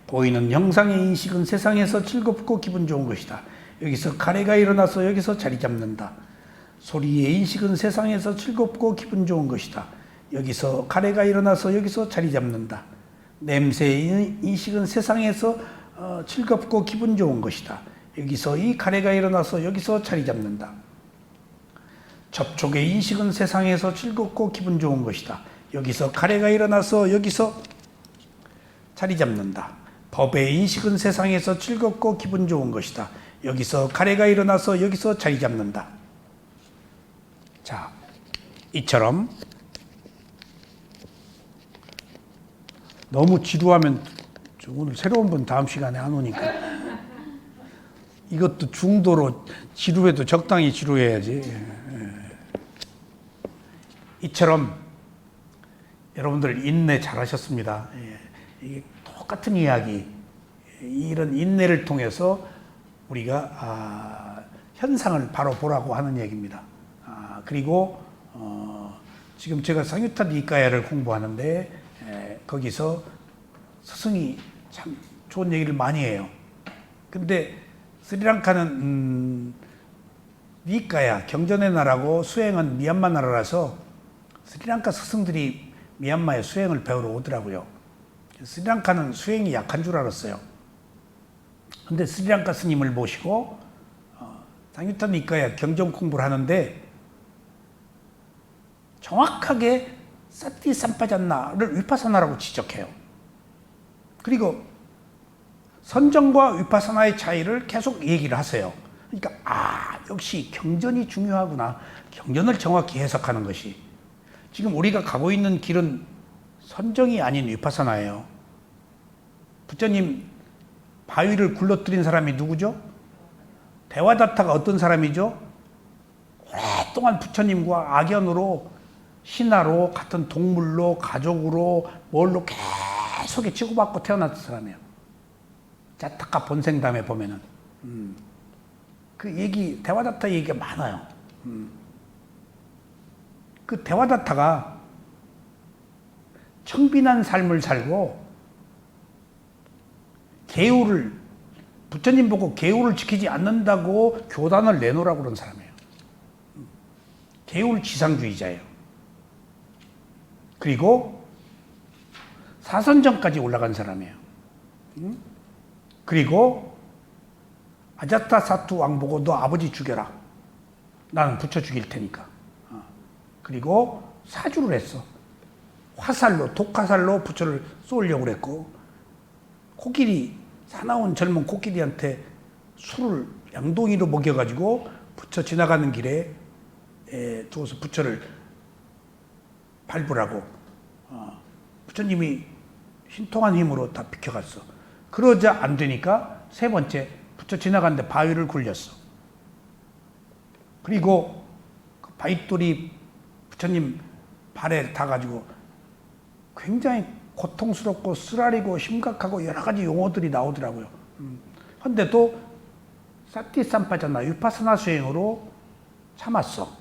보이는 형상의 인식은 세상에서 즐겁고 기분 좋은 것이다. 여기서 가래가 일어나서 여기서 자리 잡는다. 소리의 인식은 세상에서 즐겁고 기분 좋은 것이다. 여기서 가래가 일어나서 여기서 자리 잡는다. 냄새의 인식은 세상에서 즐겁고 기분 좋은 것이다. 여기서 이 가래가 일어나서 여기서 자리 잡는다. 접촉의 인식은 세상에서 즐겁고 기분 좋은 것이다. 여기서 가래가 일어나서 여기서 자리 잡는다. 법의 인식은 세상에서 즐겁고 기분 좋은 것이다. 여기서 가래가 일어나서 여기서 자리 잡는다. 자, 이처럼 너무 지루하면 오늘 새로운 분 다음 시간에 안 오니까 이것도 중도로 지루해도 적당히 지루해야지. 이처럼 여러분들 인내 잘하셨습니다. 이게 똑같은 이야기, 이런 인내를 통해서 우리가 현상을 바로 보라고 하는 얘기입니다. 그리고 지금 제가 상유탄 이과야를 공부하는데 거기서 스승이 참 좋은 얘기를 많이 해요. 근데 스리랑카는 니까야 경전의 나라고 수행은 미얀마 나라라서 스리랑카 스승들이 미얀마에 수행을 배우러 오더라고요. 스리랑카는 수행이 약한 줄 알았어요. 근데 스리랑카 스님을 모시고 상유탄 니까야 경전 공부를 하는데 정확하게 사티 삼파잔나를 위파사나라고 지적해요. 그리고 선정과 위파사나의 차이를 계속 얘기를 하세요. 그러니까 역시 경전이 중요하구나. 경전을 정확히 해석하는 것이. 지금 우리가 가고 있는 길은 선정이 아닌 위파사나예요. 부처님 바위를 굴러뜨린 사람이 누구죠? 대와다타가 어떤 사람이죠? 오랫동안 부처님과 악연으로 신하로 같은 동물로 가족으로 뭘로 계속 치고받고 태어났던 사람이에요. 자타카 본생담에 보면은 그 얘기 대와다타 얘기가 많아요. 그 대와다타가 청빈한 삶을 살고 계율을 부처님 보고 계율을 지키지 않는다고 교단을 내놓으라고 그런 사람이에요. 계율 지상주의자예요. 그리고 사선정까지 올라간 사람이에요. 그리고 아자타 사투 왕 보고 너 아버지 죽여라. 나는 부처 죽일 테니까. 그리고 사주를 했어. 화살로 독화살로 부처를 쏘려고 그랬고 코끼리 사나운 젊은 코끼리한테 술을 양동이로 먹여가지고 부처 지나가는 길에 두어서 부처를 밟으라고 부처님이 신통한 힘으로 다 비켜갔어. 그러자 안 되니까 세 번째 부처 지나가는데 바위를 굴렸어. 그리고 그 바위돌이 부처님 발에 닿아가지고 굉장히 고통스럽고 쓰라리고 심각하고 여러 가지 용어들이 나오더라고요. 근데도 사티 삼파자나 위파사나 수행으로 참았어.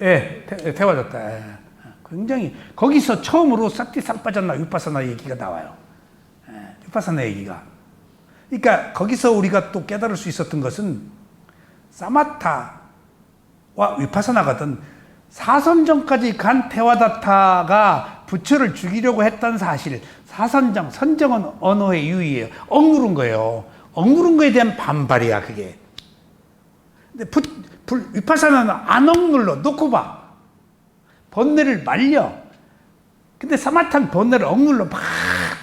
예, 태워졌다. 굉장히 거기서 처음으로 사티 삼파자나 위파사나 얘기가 나와요. 위파사나 얘기가. 그러니까 거기서 우리가 또 깨달을 수 있었던 것은 사마타와 위파사나거든. 사선정까지 간 테와다타가 부처를 죽이려고 했던 사실. 사선정, 선정은 언어의 유의예요. 억누른 거예요. 억누른 거에 대한 반발이야, 그게. 근데 위파사나는 안 억눌러. 놓고 봐. 번뇌를 말려. 근데 사마타는 번뇌를 억눌러. 막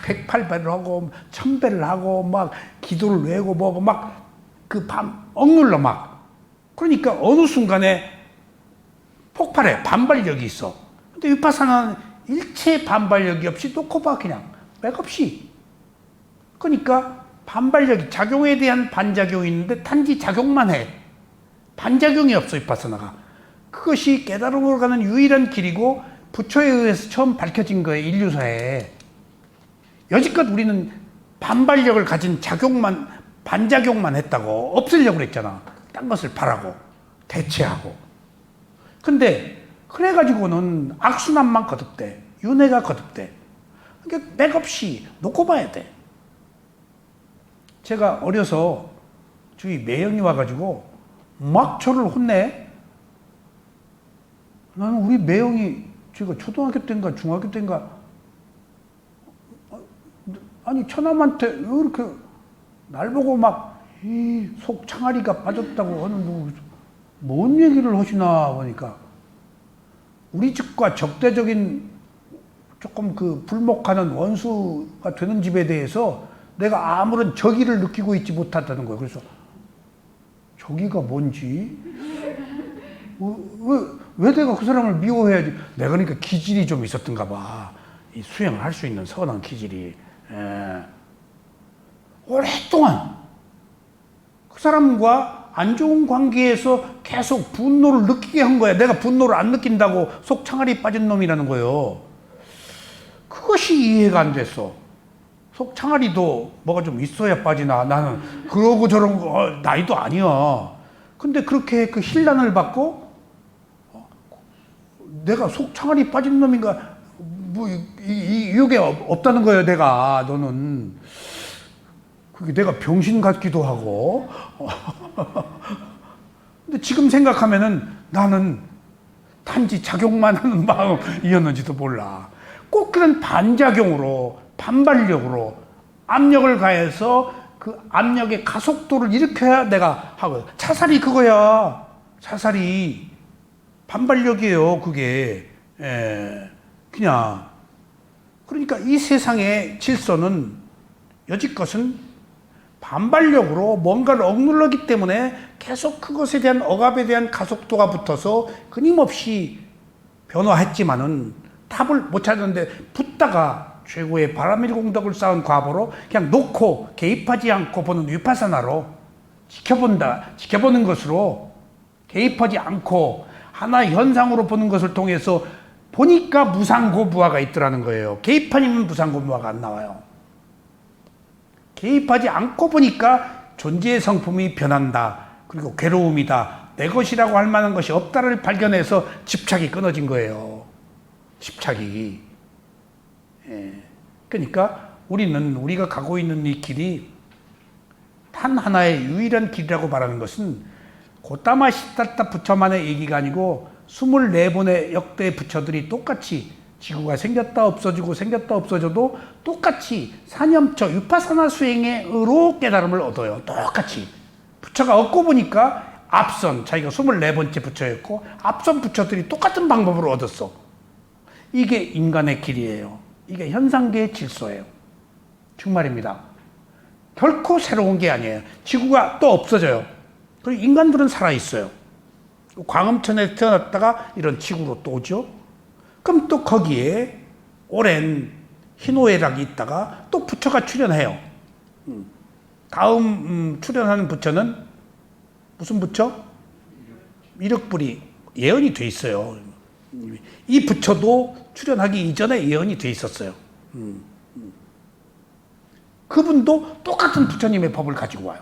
108배를 하고 1000배를 하고 막 기도를 외고 뭐고 막 그 억눌러 막. 그러니까 어느 순간에 폭발해. 반발력이 있어. 근데 위파사나는 일체 반발력이 없이 놓고 봐. 그냥 맥없이. 그러니까 반발력이, 작용에 대한 반작용이 있는데 단지 작용만 해. 반작용이 없어, 위파사나가. 그것이 깨달음으로 가는 유일한 길이고 부처에 의해서 처음 밝혀진 거예요, 인류사에. 여지껏 우리는 반발력을 가진 작용만, 반작용만 했다고 없애려고 그랬잖아. 딴 것을 바라고 대체하고. 근데 그래가지고는 악순환만 거듭돼. 윤회가 거듭돼. 그러니까 맥없이 놓고 봐야 돼. 제가 어려서 주위 매형이 와가지고 막 저를 혼내. 나는 우리 매형이 제가 초등학교 때인가 중학교 때인가 아니 처남한테 왜 이렇게 날 보고 막 속 창아리가 빠졌다고 하는 뭔 얘기를 하시나 보니까 우리 집과 적대적인 조금 그 불목하는 원수가 되는 집에 대해서 내가 아무런 적의를 느끼고 있지 못하다는 거예요. 그래서 적의가 뭔지 왜 내가 그 사람을 미워해야지. 내가 그러니까 기질이 좀 있었던가 봐. 이 수행을 할 수 있는 선한 기질이. 오랫동안 그 사람과 안 좋은 관계에서 계속 분노를 느끼게 한 거야. 내가 분노를 안 느낀다고 속 창아리 빠진 놈이라는 거예요. 그것이 이해가 안 됐어. 속 창아리도 뭐가 좀 있어야 빠지나. 나는 그러고 저런 거 나이도 아니야. 근데 그렇게 그 힐난을 받고 내가 속 창아리 빠진 놈인가 뭐 이게 없다는 거예요. 내가 너는 그게 내가 병신 같기도 하고. 근데 지금 생각하면은 나는 단지 작용만 하는 마음이었는지도 몰라. 꼭 그런 반작용으로, 반발력으로 압력을 가해서 그 압력의 가속도를 일으켜야 내가 하고. 차살이 그거야. 차살이 반발력이에요. 그게. 그냥. 그러니까 이 세상의 질서는 여지껏은 반발력으로 뭔가를 억눌렀기 때문에 계속 그것에 대한 억압에 대한 가속도가 붙어서 끊임없이 변화했지만은 답을 못 찾았는데, 붙다가 최고의 바라밀공덕을 쌓은 과보로 그냥 놓고 개입하지 않고 보는 위파사나로 지켜보는 것으로 개입하지 않고 하나의 현상으로 보는 것을 통해서 보니까 무상고부화가 있더라는 거예요. 개입 아니면 무상고부화가 안 나와요. 개입하지 않고 보니까 존재의 성품이 변한다. 그리고 괴로움이다. 내 것이라고 할 만한 것이 없다를 발견해서 집착이 끊어진 거예요. 집착이. 그러니까 우리가 가고 있는 이 길이 단 하나의 유일한 길이라고 말하는 것은 고타마 시타타 부처만의 얘기가 아니고 24분의 역대 부처들이 똑같이 지구가 생겼다 없어지고 생겼다 없어져도 똑같이 사념처 위파사나 수행에 의로 깨달음을 얻어요. 똑같이. 부처가 얻고 보니까 앞선, 자기가 24번째 부처였고 앞선 부처들이 똑같은 방법으로 얻었어. 이게 인간의 길이에요. 이게 현상계의 질서예요. 정말입니다. 결코 새로운 게 아니에요. 지구가 또 없어져요. 그리고 인간들은 살아있어요. 광음천에 태어났다가 이런 지구로 또 오죠. 그럼 또 거기에 오랜 희노애락이 있다가 또 부처가 출현해요. 다음 출현하는 부처는 무슨 부처? 미륵불이 예언이 돼 있어요. 이 부처도 출현하기 이전에 예언이 돼 있었어요. 그분도 똑같은 부처님의 법을 가지고 와요.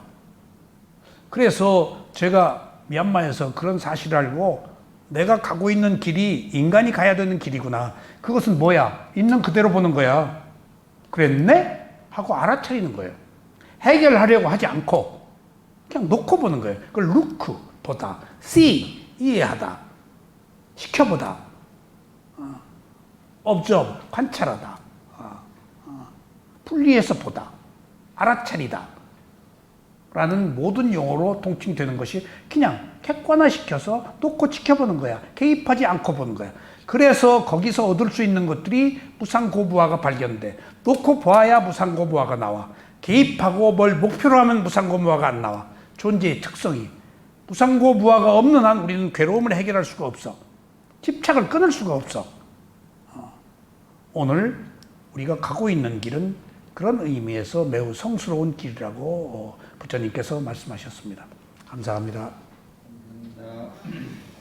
그래서 제가 미얀마에서 그런 사실을 알고 내가 가고 있는 길이 인간이 가야 되는 길이구나. 그것은 뭐야? 있는 그대로 보는 거야. 그랬네? 하고 알아차리는 거예요. 해결하려고 하지 않고 그냥 놓고 보는 거예요. 그걸 루크, 보다. see, 이해하다. 지켜보다. observe, 관찰하다. 분리해서 보다. 알아차리다. 라는 모든 용어로 통칭되는 것이 그냥 객관화시켜서 놓고 지켜보는 거야. 개입하지 않고 보는 거야. 그래서 거기서 얻을 수 있는 것들이 무상고부화가 발견돼. 놓고 보아야 무상고부화가 나와. 개입하고 뭘 목표로 하면 무상고부화가 안 나와. 존재의 특성이. 무상고무화가 없는 한 우리는 괴로움을 해결할 수가 없어. 집착을 끊을 수가 없어. 오늘 우리가 가고 있는 길은 그런 의미에서 매우 성스러운 길이라고 부처님께서 말씀하셨습니다. 감사합니다. 감사합니다.